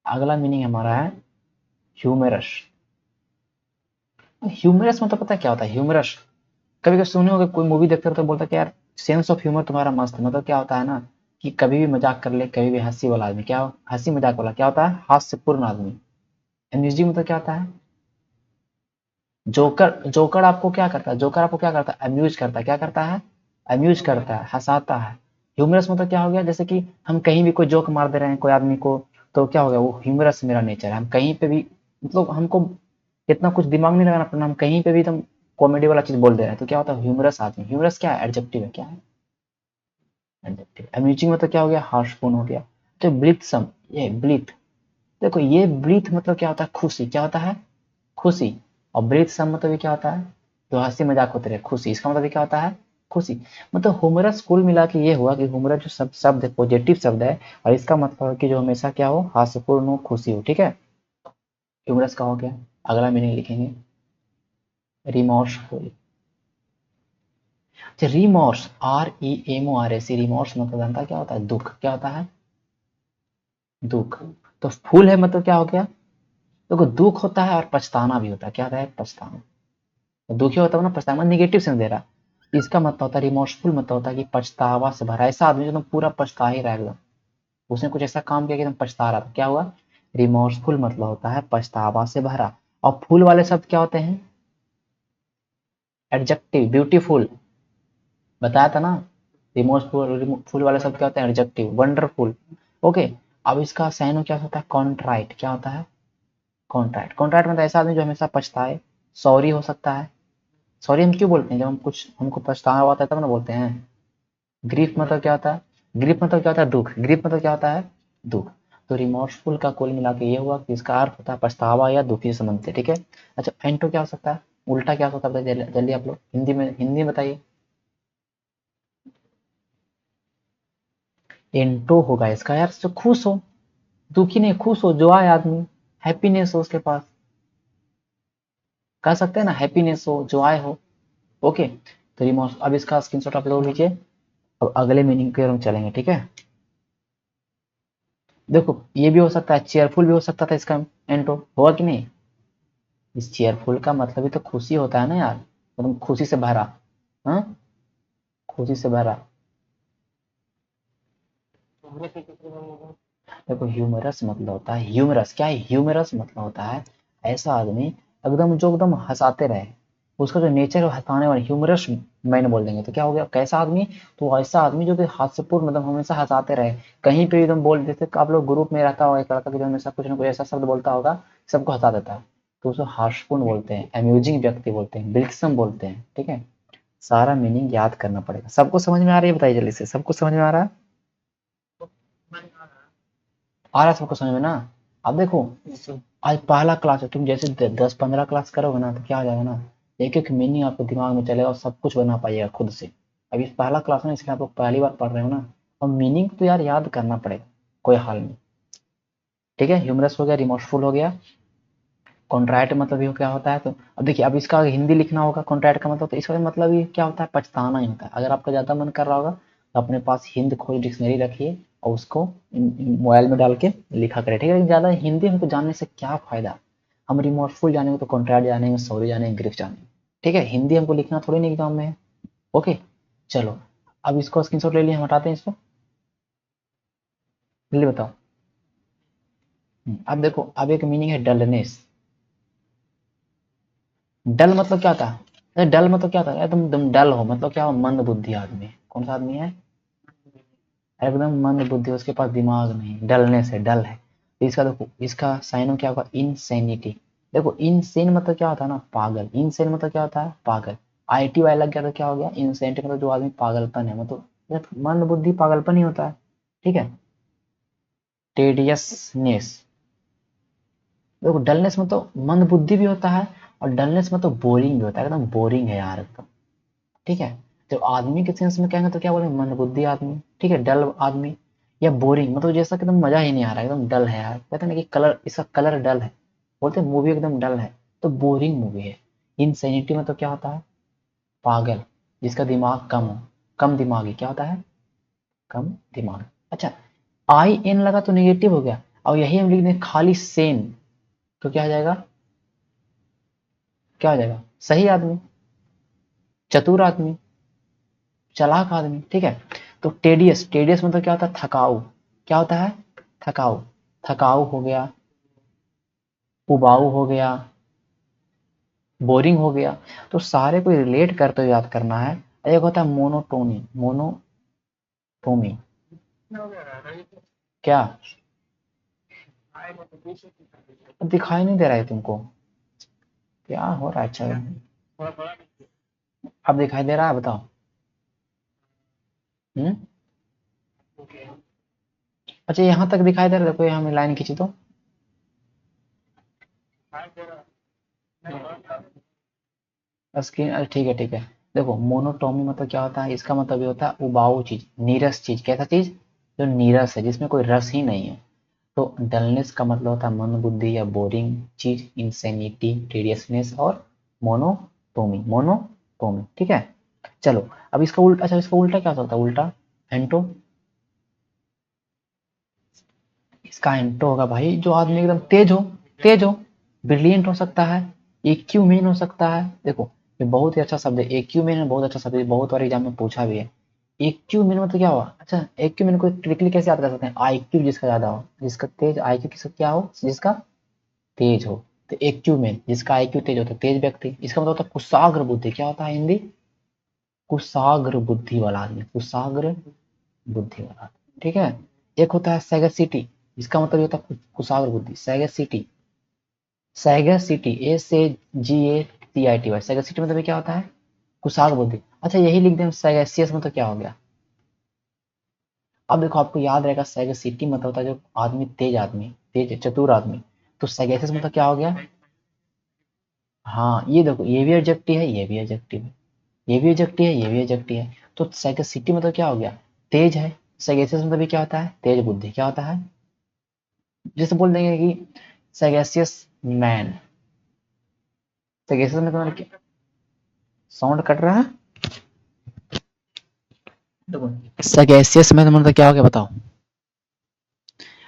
अगला मीनिंग हमारा है ह्यूमरस। ह्यूमरस मतलब पता है क्या होता है, ह्यूमरस, कभी कभी सुने होगे, कोई मूवी देखते हो तो बोलता है कि यार सेंस ऑफ ह्यूमर तुम्हारा मस्त है। मतलब क्या होता है ना, कि कभी भी मजाक कर ले, कभी भी हंसी वाला आदमी, क्या हंसी मजाक वाला क्या होता है, हास्यपूर्ण आदमी। एम्यूजिंग मतलब क्या होता है, जोकर, जोकर आपको क्या करता है, जोकर आपको क्या करता है, अम्यूज करता है, क्या करता है, अम्यूज करता है, हंसाता है। ह्यूमरस मतलब क्या हो गया, जैसे कि हम कहीं भी कोई जोक मार दे रहे हैं कोई आदमी को, तो क्या हो गया, वो ह्यूमरस मेरा नेचर है, हम कहीं पे भी, मतलब हमको इतना कुछ दिमाग नहीं लगाना पड़ना, हम कहीं पे भी एकदम कॉमेडी वाला चीज बोल दे रहे हैं, तो क्या होता है ह्यूमरस आदमी। ह्यूमरस क्या है, एडजेक्टिव है, क्या है, एडजेक्टिव। अम्यूजिंग मतलब क्या हो गया, हार्शपूर्ण हो गया। तो ब्लिथसम, ये ब्लिथ, देखो ये ब्रीथ मतलब क्या होता है, खुशी, क्या होता है, खुशी। और ब्रीथ सम मतलब ये क्या होता है, जो हंसी मजाक होते रहे, खुशी, इसका मतलब ये क्या होता है, खुशी। मतलब हुमरस कुल मिला के ये हुआ कि हुमरस जो शब्द शब्द है पॉजिटिव शब्द है, और इसका मतलब है कि जो हमेशा क्या हो, हास्यपूर्ण हो, खुशी हो, ठीक है। ह्यूमरस का हो गया। अगला मीनिंग लिखेंगे, रिमोर्सफुल। अच्छा, रिमोर्स, REMORS, रिमोर्स मतलब जानता है क्या होता है, दुख, क्या होता है, दुख। तो फुल है मतलब क्या हो गया, देखो दुख होता है और पछताना भी होता है, क्या होता है, पछताना। तो दुखी होता है ना, पछतावा निगेटिव सेंस दे रहा है। इसका मतलब होता है रिमोर्सफुल, मतलब होता है कि पछतावा से भरा, ऐसा आदमी जो एकदम पूरा पछता ही रहा है एकदम, उसने कुछ ऐसा काम किया कि एकदम पछता रहा था, क्या हुआ, रिमोर्सफुल मतलब होता है पछतावा से भरा। और फूल वाले शब्द क्या होते हैं, एडजेक्टिव, ब्यूटीफुल, बताया था ना। रिमोर्सफुल फुल वाले शब्द क्या होते हैं, एडजेक्टिव, वंडरफुल। ओके। अब इसका साइन क्या होता है, कॉन्ट्राइट, क्या होता है, कॉन्ट्राइट। कॉन्ट्राइट मतलब ऐसा आदमी जो हमेशा पछताए। सॉरी हो सकता है, सॉरी हम क्यों बोलते हैं, जब हम कुछ, हमको पछतावा होता है तब ना बोलते हैं। ग्रीफ मतलब क्या होता है, ग्रीफ मतलब क्या होता है, दुख, ग्रीफ मतलब क्या होता है, दुख। तो रिमोर्सफुल का कुल मिला के ये हुआ कि इसका अर्थ होता है पछतावा या दुखी से संबंधित है, ठीक है। अच्छा, एंटो क्या हो सकता है, उल्टा क्या हो सकता है, बताइए जल्दी आप लोग, हिंदी में बताइए। एंटो होगा इसका यार, जो खुश हो, दुखी नहीं, खुश हो, जो आए आदमी, हैप्पीनेस हो उसके पास, कह सकते हैं ना, हैप्पीनेस हो, जो आए हो। ओके। तो रिमोर्स, अब इसका स्क्रीनशॉट आप लोग लीजिए। अब अगले मीनिंग की ओर हम चलेंगे, ठीक है। देखो ये भी हो सकता है, चेयरफुल भी हो सकता था इसका एंटो, होगा कि नहीं। इस चेयरफुल का मतलब ही तो खुशी होता है ना यार, मतलब खुशी से भरा। हाँ, खुशी से भरा। देखो ह्यूमरस मतलब होता है, ह्यूमरस क्या है, ह्यूमरस मतलब होता है ऐसा आदमी एकदम जो एकदम हंसाते रहे, उसका जो नेचर है हंसाने वाला, ह्यूमरस मैंने बोल देंगे तो क्या हो गया, कैसा आदमी, तो ऐसा आदमी जो कि हास्यपूर्ण, मतलब हमेशा हंसाते रहे, कहीं पे एकदम बोल देते, आप लोग ग्रुप में रहता होगा एक लड़का कि जो हमेशा कुछ ना कुछ ऐसा शब्द बोलता होगा, सबको हंसा देता है, तो उसे हास्यपूर्ण बोलते हैं, अम्यूजिंग व्यक्ति बोलते हैं, बिल्सम बोलते हैं, ठीक है। सारा मीनिंग याद करना पड़ेगा। सबको समझ में आ रही है, बताइए जल्दी से, सबको समझ में आ रहा है, आ रहा है सबको समझ में ना। अब देखो, आज पहला क्लास है, तुम जैसे 10-15 क्लास करोगे ना तो क्या हो जाएगा ना, एक एक मीनिंग आपके दिमाग में चलेगा और सब कुछ बना पाइएगा खुद से। अभी पहला क्लास है ना, इसलिए आप लोग पहली बार पढ़ रहे हो ना, और मीनिंग तो यार याद करना पड़ेगा कोई हाल में, ठीक है। ह्यूमरस हो गया, रिमोर्सफुल हो गया, कॉन्ट्रैक्ट मतलब ये क्या होता है, तो अब देखिए, अब इसका हिंदी लिखना होगा कॉन्ट्रैक्ट का मतलब, तो इसका मतलब ये क्या होता है, पछताना ही होता है। अगर आपका ज़्यादा मन कर रहा होगा तो अपने पास हिंद खोज डिक्शनरी रखिए और उसको मोबाइल में डाल के लिखा करें, ठीक है। लेकिन ज़्यादा हिंदी हमको जानने से क्या फ़ायदा, हम रिमोर्सफुल जानेंगे तो कॉन्ट्रैक्ट जानेंगे, सॉरी जानेंगे, ग्रिफ जानेंगे, ठीक है। हिंदी हमको लिखना थोड़ी नहीं एग्जाम में है। ओके। चलो, अब इसको स्क्रीनशॉट ले लिए, हम हटाते हैं इसको, जल्दी बताओ। अब देखो, अब एक मीनिंग है डलनेस। डल मतलब क्या होता है, अरे डल मतलब क्या होता है, तुम एकदम डल हो, मतलब क्या हो, मंद बुद्धि आदमी, कौन सा आदमी है, एकदम मंद बुद्धि, उसके पास दिमाग नहीं, डलनेस है, डल है। तो इसका देखो, इसका साइनो क्या होगा, इनसेनिटी। देखो इनसेन मतलब क्या होता है ना, पागल, इनसेन मतलब क्या होता है, पागल। ITY लग गया तो क्या हो गया, इनसेनिटी मतलब जो आदमी पागलपन है, मतलब मंद बुद्धि पागलपन ही होता है, ठीक है। टेडियसनेस, देखो डलनेस मतलब मंद बुद्धि भी होता है, और डलनेस मतलब बोरिंग भी होता है, एकदम बोरिंग है यार एकदम, ठीक है। जब आदमी के सेंस में कहेंगे तो क्या बोलेंगे, मंदबुद्धि आदमी, ठीक है, डल आदमी, या बोरिंग मतलब जैसा कि एकदम मजा ही नहीं आ रहा है, एकदम डल है यार, कहते हैं ना कि कलर, इसका कलर डल है, बोलते हैं मूवी एकदम डल है, तो बोरिंग मूवी है। इनसेनिटी मतलब क्या होता है, पागल, जिसका दिमाग कम हो, कम दिमागी, क्या होता है, कम दिमाग। अच्छा, IN लगा तो निगेटिव हो गया, और यही हम लिख दें खाली सेन, तो क्या आ जाएगा, क्या हो जाएगा, सही आदमी, चतुर आदमी, चालाक आदमी, ठीक है। तो टेडियस, टेडियस मतलब क्या होता है, थकाऊ, क्या होता है, थकाऊ, थकाऊ हो गया, उबाऊ हो गया, बोरिंग हो गया। तो सारे को रिलेट करते हुए याद करना है। एक होता है मोनोटोनी, मोनोटोमी, क्या, दिखाई नहीं दे रहा है तुमको, क्या हो रहा है, अच्छा अब दिखाई दे रहा है, बताओ। हम्म, अच्छा यहाँ तक दिखाई दे रहा है, देखो यहाँ लाइन खींची तो, स्किन, अरे ठीक है ठीक है। देखो मोनोटोमी मतलब क्या होता है, इसका मतलब ये होता है उबाऊ चीज, नीरस चीज। कैसा चीज? जो नीरस है, जिसमें कोई रस ही नहीं है। तो डलनेस का मतलब होता है मंदबुद्धि या बोरिंग चीज, इंसेनिटी, टीडियसनेस और मोनोटोमी, मोनोटोमी। ठीक है। चलो अब इसका उल्टा, अच्छा इसका उल्टा क्या हो सकता है? उल्टा एंटो। इसका एंटो होगा भाई जो आदमी एकदम तेज हो, तेज हो, ब्रिलियंट हो सकता है, एक्यूमेन हो सकता है। देखो ये बहुत ही अच्छा शब्द है, एक्यूमेन बहुत अच्छा शब्द है, बहुत बार एग्जाम में पूछा भी है। एक्यूमेन मतलब क्या हुआ? अच्छा एक्यूमेन को ट्रिकली कैसे याद कर सकते हैं? आईक्यू जिसका ज्यादा हो, जिसका तेज आईक्यू किसका क्या हो, जिसका तेज हो। तो एक्यूमेन जिसका आईक्यू तेज होता है, तेज व्यक्ति। इसका मतलब होता है कुशाग्र बुद्धि। क्या होता है हिंदी? कुशाग्र बुद्धि वाला आदमी, कुशाग्र बुद्धि वाला आदमी। ठीक है। एक होता है सैगसिटी, इसका मतलब ये होता है कुशाग्र बुद्धि, सैगसिटी। सैगसिटी, SAGACITY। सैगसिटी मतलब क्या होता है? कुशाग्र बुद्धि। अच्छा यही लिख दें सैगेसियस मतलब क्या हो गया? अब देखो आपको याद रहेगा सैगसिटी मतलब होता है जो आदमी तेज, आदमी तेज चतुर आदमी। तो सैगेसियस मतलब क्या हो गया? हाँ ये देखो ये भी एडजेक्टिव है, ये भी एडजेक्टिव है, ये भी एडजेक्टिव है, ये भी एडजेक्टिव है। तो सैगसिटी मतलब क्या हो गया? तेज है। सैगेसियस मतलब भी क्या होता है? तेज बुद्धि। क्या होता है? जैसे बोल देंगे कि सैगेसियस मैन। सैगेसियस में तुम्हारा क्या साउंड कट रहा है? देखो सैगेसियस मैन मतलब क्या हो गया बताओ?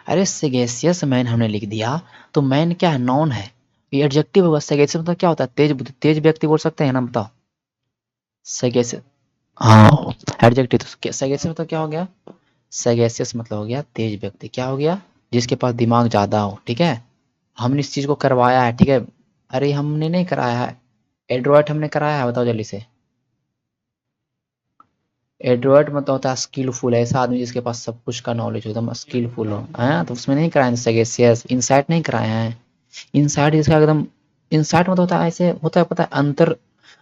अरे सैगेसियस मैन हमने लिख दिया तो मैन क्या है? नॉन है। ये एडजेक्टिव होगा। सैगेसियस मतलब क्या होता है? तेज बुद्धि, तेज व्यक्ति बोल सकते हैं ना, बताओ। सैगेसियस, हाँ एडजेक्टिव। तो सैगेसियस मतलब क्या हो गया? सैगेसियस मतलब हो गया तेज व्यक्ति। क्या हो गया? जिसके पास दिमाग ज्यादा हो। ठीक है। हमने इस चीज को करवाया है। ठीक है। अरे हमने नहीं कराया है, एड्रॉइड हमने कराया है, बताओ जल्दी से। एडवर्ड मतलब होता है स्किलफुल, ऐसा आदमी जिसके पास सब कुछ का नॉलेज हो, एकदम स्किलफुल हो है। तो उसमें नहीं कराए सगेसियस, इनसाइट नहीं कराए हैं। इनसाइट इसका एकदम, इनसाइट मतलब होता है ऐसे होता है, पता है अंतर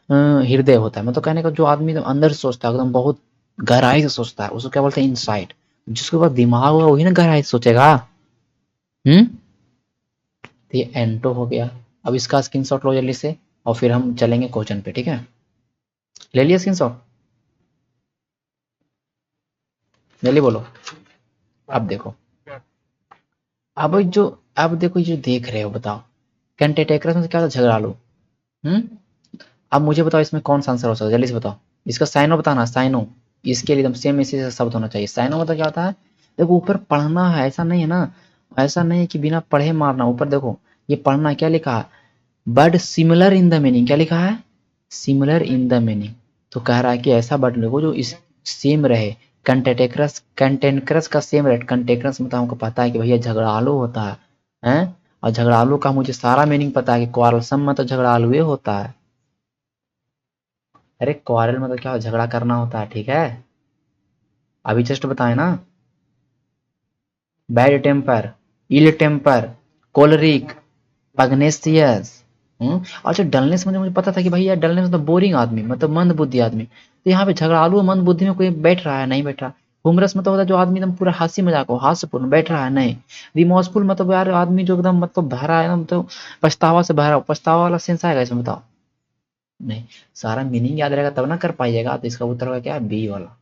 हृदय होता है। मतलब कहने का जो आदमी एकदम अंदर से सोचता है, एकदम बहुत गहराई से सोचता है, उसको क्या बोलते हैं? इनसाइट। जिसके पास दिमाग होगा वही ना गहराई से सोचेगा। हम्म। तो ये एंटो हो गया। अब इसका स्क्रीनशॉट लो जल्दी से, और फिर हम चलेंगे क्वेश्चन पे। ठीक है। ले लिया स्क्रीनशॉट? जल्दी बोलो। अब देखो, अब जो, अब देखो ये जो देख रहे हो बताओ, कैंटेटेक्रस में क्या होता है? झगड़ालू। हम्म। अब मुझे बताओ इसमें कौन सा आंसर हो सकता है? जल्दी से बताओ। इसका साइनो बताना, साइनो। इसके लिए एकदम सेम इसी से शब्द होना चाहिए। साइनो मतलब क्या होता है? देखो ऊपर पढ़ना है, ऐसा नहीं है ना, ऐसा नहीं है कि बिना पढ़े मारना। ऊपर देखो ये पढ़ना है, क्या लिखा है? But similar in the meaning. क्या लिखा है? Similar in the meaning. तो कह रहा है कि ऐसा वर्ड लिखो जो इस सेम रहे। कंटेटेक्रस, कंटेनक्रस का सेम रहे। कंटेक्रस मतलब हमको पता है कि भैया झगड़ालू होता है, हैं? और झगड़ालू का मुझे सारा मीनिंग पता है कि क्वारलसम मतलब झगड़ालू ही होता है। अरे क्वारल मतलब क्या? झगड़ा करना होता है। ठीक है। अभी जस्ट बताए ना। बैड टेम्पर, इल टेम्पर, कोलरिक, पग्नेसियस। अच्छा डलनेस मुझे मुझे पता था कि भाई यार डलनेस मतलब बोरिंग आदमी, मतलब मंद बुद्धि आदमी। तो यहाँ पे झगड़ालू और मंद बुद्धि में कोई बैठ रहा है? नहीं बैठ रहा। हुमरस मतलब होता है जो आदमी एकदम पूरा हंसी मजाक हो, हास्यपूर्ण, बैठ रहा है? नहीं। रिमोर्सफुल मतलब यार आदमी जो एकदम मतलब भरा है, मतलब पछतावा से भरा हो। पछतावा वाला सेंस आएगा इसमें, बताओ? नहीं। सारा मीनिंग याद रहेगा तब ना कर पाइएगा। तो इसका उत्तर होगा क्या? बी वाला।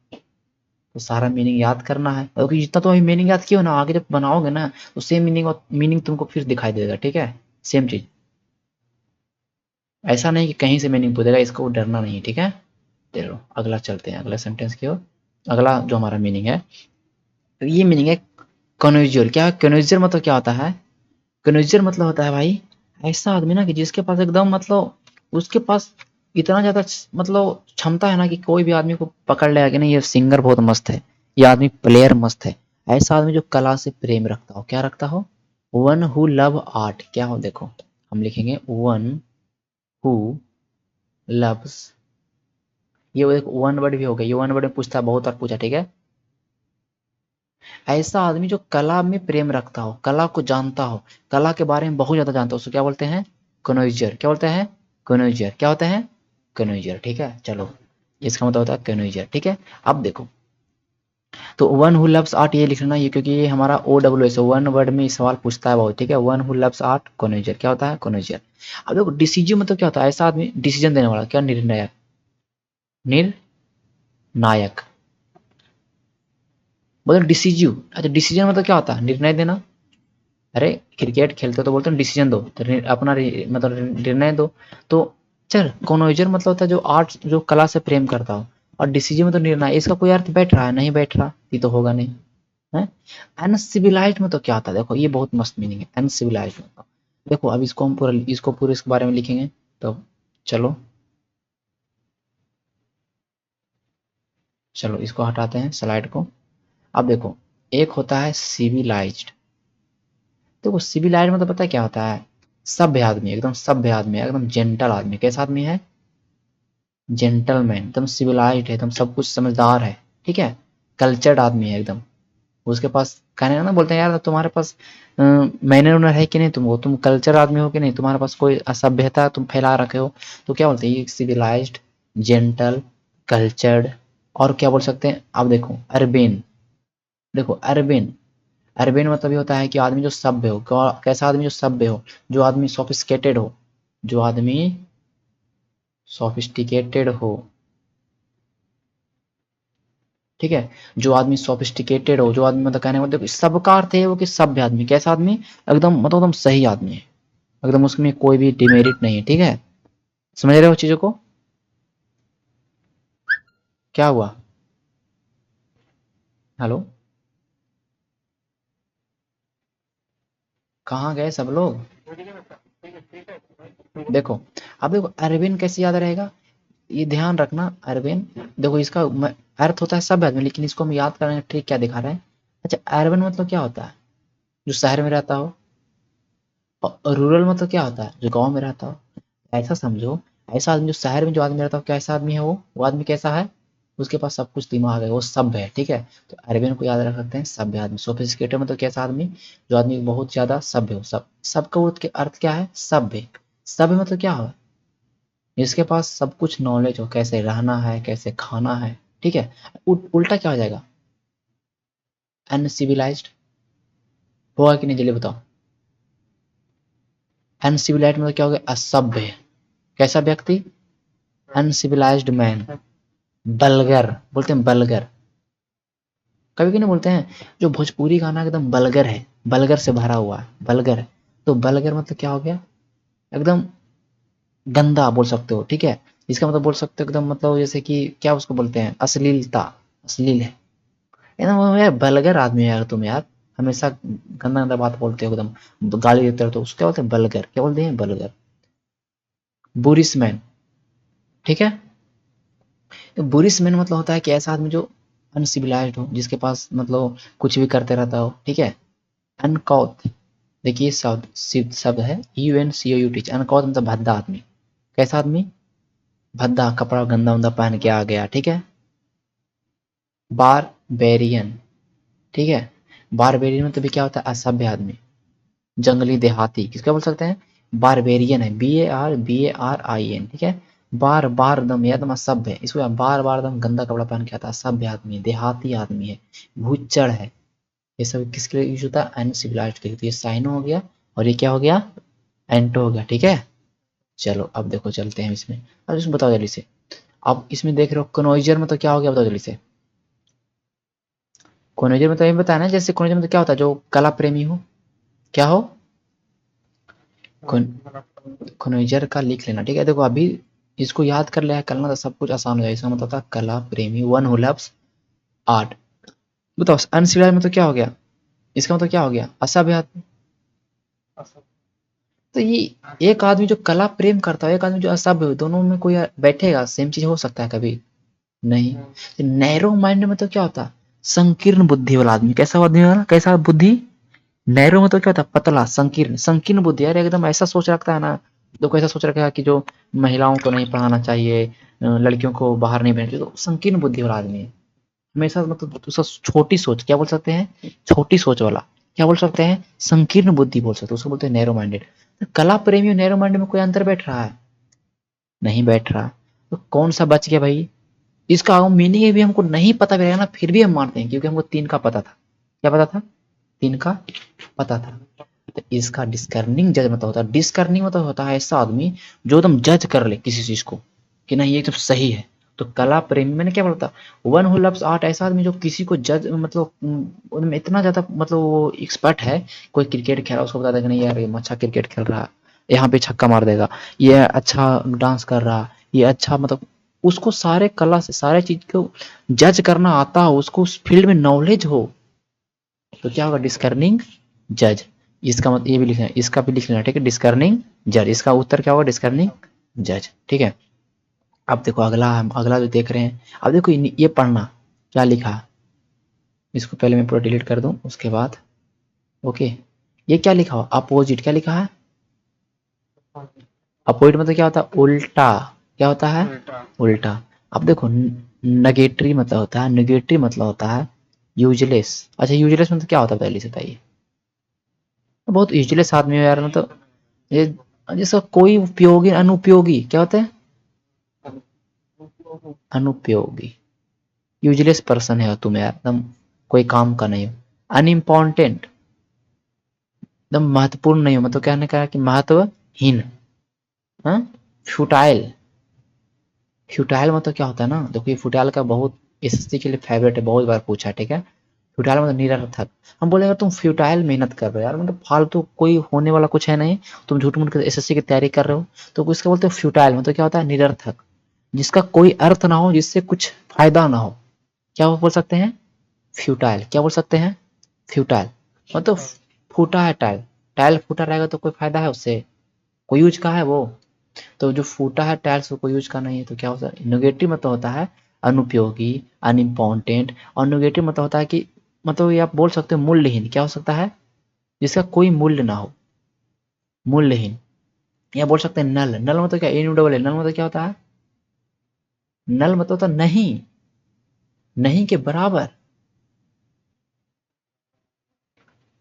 तो सारा मीनिंग याद करना है, क्योंकि जितना तो अभी मीनिंग याद किया हो ना, आगे जब बनाओगे ना तो सेम मीनिंग, मीनिंग तुमको फिर दिखाई देगा। ठीक है। सेम चीज। ऐसा नहीं कि कहीं से मीनिंग पूछेगा, इसको डरना नहीं। ठीक है। चलो अगला चलते हैं, अगला सेंटेंस की ओर। अगला जो हमारा मीनिंग है, तो ये मीनिंग है कन्वर्जर। क्या कन्वर्जर मतलब क्या होता है? कन्वर्जर मतलब होता है भाई ऐसा आदमी ना कि जिसके पास एकदम मतलब उसके पास इतना ज्यादा मतलब क्षमता है ना कि कोई भी आदमी को पकड़ लेगा कि नहीं ये सिंगर बहुत मस्त है, ये आदमी प्लेयर मस्त है। ऐसा आदमी जो कला से प्रेम रखता हो। क्या रखता हो? One who love art. क्या हो? देखो हम लिखेंगे वन हु लव्स। ये एक वन वर्ड भी हो गया, ये वन वर्ड में पूछता है, बहुत बार पूछा। ठीक है। ऐसा आदमी जो कला में प्रेम रखता हो, कला को जानता हो, कला के बारे में बहुत ज्यादा जानता हो, उसको क्या बोलते हैं? कनोइजर। क्या बोलते हैं? कनोइजर। क्या होता है? कनोइजर। ठीक है। चलो इसका मतलब होता है कनोइजर। ठीक है। अब देखो तो वन हु लव्स आर्ट ये लिखना ये, क्योंकि ये हमारा OWS वन वर्ड में सवाल पूछता है बहुत, ठीक है। वन हु लव्स आर्ट कॉनेजर क्या होता है, कॉनेजर। अब देखो डिसीजन मतलब क्या होता है, ऐसा आदमी डिसीजन देने वाला, क्या निर्णायक, निर्णायक मतलब डिसीजू। अच्छा डिसीजन मतलब क्या होता है, निर्णय देना। अरे क्रिकेट खेलते हो तो बोलते हैं डिसीजन दो, तो अपना मतलब निर्णय दो। तो चल कॉनोइजर मतलब होता है जो आर्ट जो कला से प्रेम करता हो, और डिसीजन मतलब निर्णय, इसका कोई अर्थ बैठ रहा है, नहीं बैठ रहा, ये तो होगा नहीं है। अनसिविलाइज्ड में तो क्या होता है, देखो ये बहुत मस्त मीनिंग है अनसिविलाइज्ड मतलब। देखो अब इसको हम पूरा इसको पूरे इसके बारे में लिखेंगे, तो चलो चलो इसको हटाते हैं स्लाइड को। अब देखो एक होता है सिविलाइज्ड। देखो सिविलाइज्ड मतलब पता है क्या होता है, सभ्य आदमी, एकदम सभ्य आदमी, एकदम जेंटल आदमी। कैसा आदमी है, जेंटलमैन, एकदम सिविलाइज्ड है, एकदम सब कुछ समझदार है, ठीक है। कल्चर्ड आदमी है एकदम। उसके पास कहने ना बोलते हैं यार तुम्हारे पास मैनर उनर है कि नहीं, तुम कल्चर आदमी हो कि नहीं, तुम्हारे पास कोई असभ्यता तुम फैला रखे हो, तो क्या बोलते हैं ये सिविलाइज्ड, जेंटल, कल्चर्ड। और क्या बोल सकते हैं, अब देखो अर्बेन। देखो अर्बेन, अर्बेन मतलब ये होता है कि आदमी जो सभ्य हो, कैसा आदमी जो सभ्य हो, जो आदमी सोफिस्टिकेटेड हो, जो आदमी सोफिस्टिकेटेड हो, ठीक है। जो आदमी सोफिस्टिकेटेड हो, जो आदमी मतलब कहने का मतलब सबका अर्थ है वो कि सभ्य आदमी, कैसा आदमी, एकदम मतलब एकदम सही आदमी है, एकदम उसमें कोई भी डिमेरिट नहीं है, ठीक है। समझ रहे हो चीजों को, क्या हुआ, हेलो, कहाँ गए सब लोग। देखो अब देखो अरविंद कैसे याद रहेगा, ये ध्यान रखना अरविंद। देखो इसका अर्थ होता है सभ्य आदमी, लेकिन इसको हम याद करने का ट्रिक क्या दिखा रहा है। अच्छा अरविंद मतलब क्या होता है, जो शहर में रहता हो, और रूरल मतलब क्या होता है, जो गांव में रहता हो। ऐसा समझो, ऐसा आदमी जो शहर में जो आदमी रहता है कैसा आदमी है, वो आदमी कैसा है, उसके पास सब कुछ दिमाग है, वो सभ्य है, ठीक है। तो अरविंद को याद रख सकते हैं सभ्य आदमी। सोफिस्टिकेटेड मतलब कैसा आदमी, जो आदमी बहुत ज्यादा सभ्य हो, सबका वो के अर्थ क्या है, सभ्य। सभ्य मतलब क्या हो, जिसके पास सब कुछ नॉलेज हो, कैसे रहना है, कैसे खाना है, ठीक है। उल्टा क्या हो जाएगा, अनसिविलाइज्ड होगा कि नहीं, जल्दी बताओ। अनसिविलाइज्ड मतलब क्या हो गया, असभ्य। कैसा व्यक्ति, अनसिविलाइज्ड मैन, बलगर, बोलते हैं बलगर। कभी कभी नहीं बोलते हैं जो भोजपुरी गाना एकदम बलगर है, बलगर से भरा हुआ है, बलगर है। तो बलगर मतलब क्या हो गया, एकदम गंदा बोल सकते हो, ठीक है। इसका मतलब बोल सकते हो एकदम, मतलब जैसे कि क्या उसको बोलते हैं, अश्लीलता, अश्लील है एकदम, वो यार बलगर आदमी है यार तुम यार, हमेशा गंदा गंदा बात बोलते हो एकदम, तो गाली देते हो, तो उसको क्या बोलते हैं बलगर, क्या बोलते हैं बलगर। बुरिसमैन, ठीक है। तो बुरिसमैन मतलब होता है कि ऐसा आदमी जो अनसिविलाइज्ड हो, जिसके पास मतलब कुछ भी करते रहता हो, ठीक है। अनकौथ, देखिए शब्द है UNCOUT, अनकौथ मतलब भद्दा आदमी। कैसा आदमी, भद्दा, कपड़ा गंदा उंदा पहन के आ गया, ठीक है। बारबेरियन, ठीक है। बारबेरियन मतलब भी क्या होता है, असभ्य आदमी, जंगली देहाती, किसका बोल सकते हैं, बारबेरियन है, BARBARIN, ठीक है। बार बार दम एकदम असभ्य है, इसको बार बार दम गंदा कपड़ा पहन के आता है, असभ्य आदमी है, देहाती आदमी है, भूचड़ है। ये सब किसके लिए यूज होता है, अनसिविलाइज्ड के लिए। तो ये साइनो हो गया, और ये क्या हो गया, एंटो हो गया, ठीक है। चलो अब देखो चलते हैं इसमें, अब इसमें बताओ जल्दी से। अब इसमें देख रहे हो कनोइजर में तो क्या हो गया, बताओ जल्दी से। कनोइजर में तो ये बताया ना, जैसे कनोइजर में तो क्या होता है, जो कला प्रेमी हो, क्या हो, कनोइजर का लिख लेना, ठीक है। देखो अभी इसको याद कर लिया है, कल ना तो सब कुछ आसान हो जाए। इसका मतलब था कला प्रेमी, वन हु लव्स आर्ट। बताओ अनसिविलाइज्ड में तो क्या हो गया, इसका मतलब क्या हो गया, असभ्य आदमी। तो ये एक आदमी जो कला प्रेम करता है, एक आदमी जो असभ्य हो, दोनों में कोई बैठेगा, सेम चीज हो सकता है कभी, नहीं। नैरो माइंड में तो क्या होता है, संकीर्ण बुद्धि वाला आदमी। कैसा आदमी वाला, कैसा बुद्धि, नैरो में तो क्या होता है, पतला, संकीर्ण, संकीर्ण बुद्धि, यार एकदम ऐसा सोच रखता है ना, तो ऐसा सोच रखा है कि जो महिलाओं को नहीं पढ़ाना चाहिए, लड़कियों को बाहर नहीं भेजना चाहिए, तो संकीर्ण बुद्धि वाला आदमी है। हमेशा मतलब उसका छोटी सोच, क्या बोल सकते हैं, छोटी सोच वाला, क्या बोल सकते हैं, संकीर्ण बुद्धि बोल सकते हैं, उसको बोलते हैं नैरो माइंडेड। तो कला प्रेमी और नैरो माइंडेड में कोई अंतर बैठ रहा है, नहीं बैठ रहा। तो कौन सा बच गया भाई, इसका मीनिंग भी हमको नहीं पता भी रहेगा ना, फिर भी हम मानते हैं, क्योंकि हमको 3 का पता था। क्या पता था? 3 का पता था। तो इसका डिस्कर्निंग जज मतलब होता है, डिस्कर्निंग मतलब होता है ऐसा आदमी जो एकदम जज कर ले किसी चीज को कि नहीं ये तो सही है। तो कला प्रेमी मैंने क्या बोला था, वन हु लव्स आर्ट, ऐसा आदमी जो किसी को जज मतलब उनमें इतना ज्यादा मतलब वो एक्सपर्ट है। कोई क्रिकेट खेल रहा है उसको बता देगा नहीं यार ये अच्छा क्रिकेट खेल रहा है, यहाँ पे छक्का मार देगा, ये अच्छा डांस कर रहा है, ये अच्छा मतलब उसको सारे कला से सारे चीज को जज करना आता हो, उसको उस फील्ड में नॉलेज हो, तो क्या होगा? डिस्कर्निंग जज। इसका मतलब ये भी लिखना है, इसका भी लिख लेना, ठीक है? डिस्कर्निंग जज, इसका उत्तर क्या होगा? डिस्कर्निंग जज, ठीक है? अब देखो अगला, हम अगला जो देख रहे हैं, अब देखो ये पढ़ना क्या लिखा है। इसको पहले मैं पूरा डिलीट कर दूं उसके बाद। ओके, ये क्या लिखा हुआ? अपोजिट क्या लिखा है? अपोजिट मतलब क्या होता है? उल्टा। क्या होता है? उल्टा। अब देखो नेगेटरी मतलब होता है, नेगेटिव मतलब होता है यूजलेस। अच्छा यूजलेस मतलब क्या होता है पहले से बताइए? बहुत यूजलेस आदमी है यार, मतलब ये जिसका कोई उपयोगी, अनुपयोगी, क्या होता है? अनुपयोगी। यूजलेस पर्सन है तुम यार, एकदम कोई काम का नहीं हो। अनइम्पोर्टेंट, एकदम महत्वपूर्ण नहीं हो, मतलब कहने का है कि महत्वहीन। हाँ? फ्यूटाइल। फ्यूटाइल मतलब क्या होता है ना, देखो ये फ्यूटाइल का बहुत एसएससी के लिए फेवरेट है, बहुत बार पूछा है, ठीक है? फ्यूटाइल मतलब निरर्थक। हम बोले अगर तुम फ्यूटाइल मेहनत कर रहे हो यार, मतलब फालतू कोई होने वाला कुछ है नहीं, तुम झूठ मूठ के एसएससी की तैयारी कर रहे हो, तो इसका बोलते हो फ्यूटाइल, मतलब क्या होता है? निरर्थक, जिसका कोई अर्थ ना हो, जिससे कुछ फायदा ना हो, क्या वो बोल सकते हैं? फ्यूटाइल। क्या बोल सकते हैं? फ्यूटाइल। मतलब फूटा है टाइल, टाइल फूटा रहेगा तो कोई फायदा है उससे? कोई यूज का है वो? तो जो फूटा है टाइल्स वो कोई यूज का नहीं है, तो क्या होता है? नेगेटिव मतलब होता है अनुपयोगी, अनइम्पोर्टेंट, और नेगेटिव मतलब होता है कि मतलब ये आप बोल सकते हो मूल्यहीन। क्या हो सकता है? जिसका कोई मूल्य ना हो, मूल्यहीन। या बोल सकते हैं नल। नल मतलब क्या? एन डबल नल मतलब क्या होता है? नल मतलब होता है नहीं, नहीं के बराबर।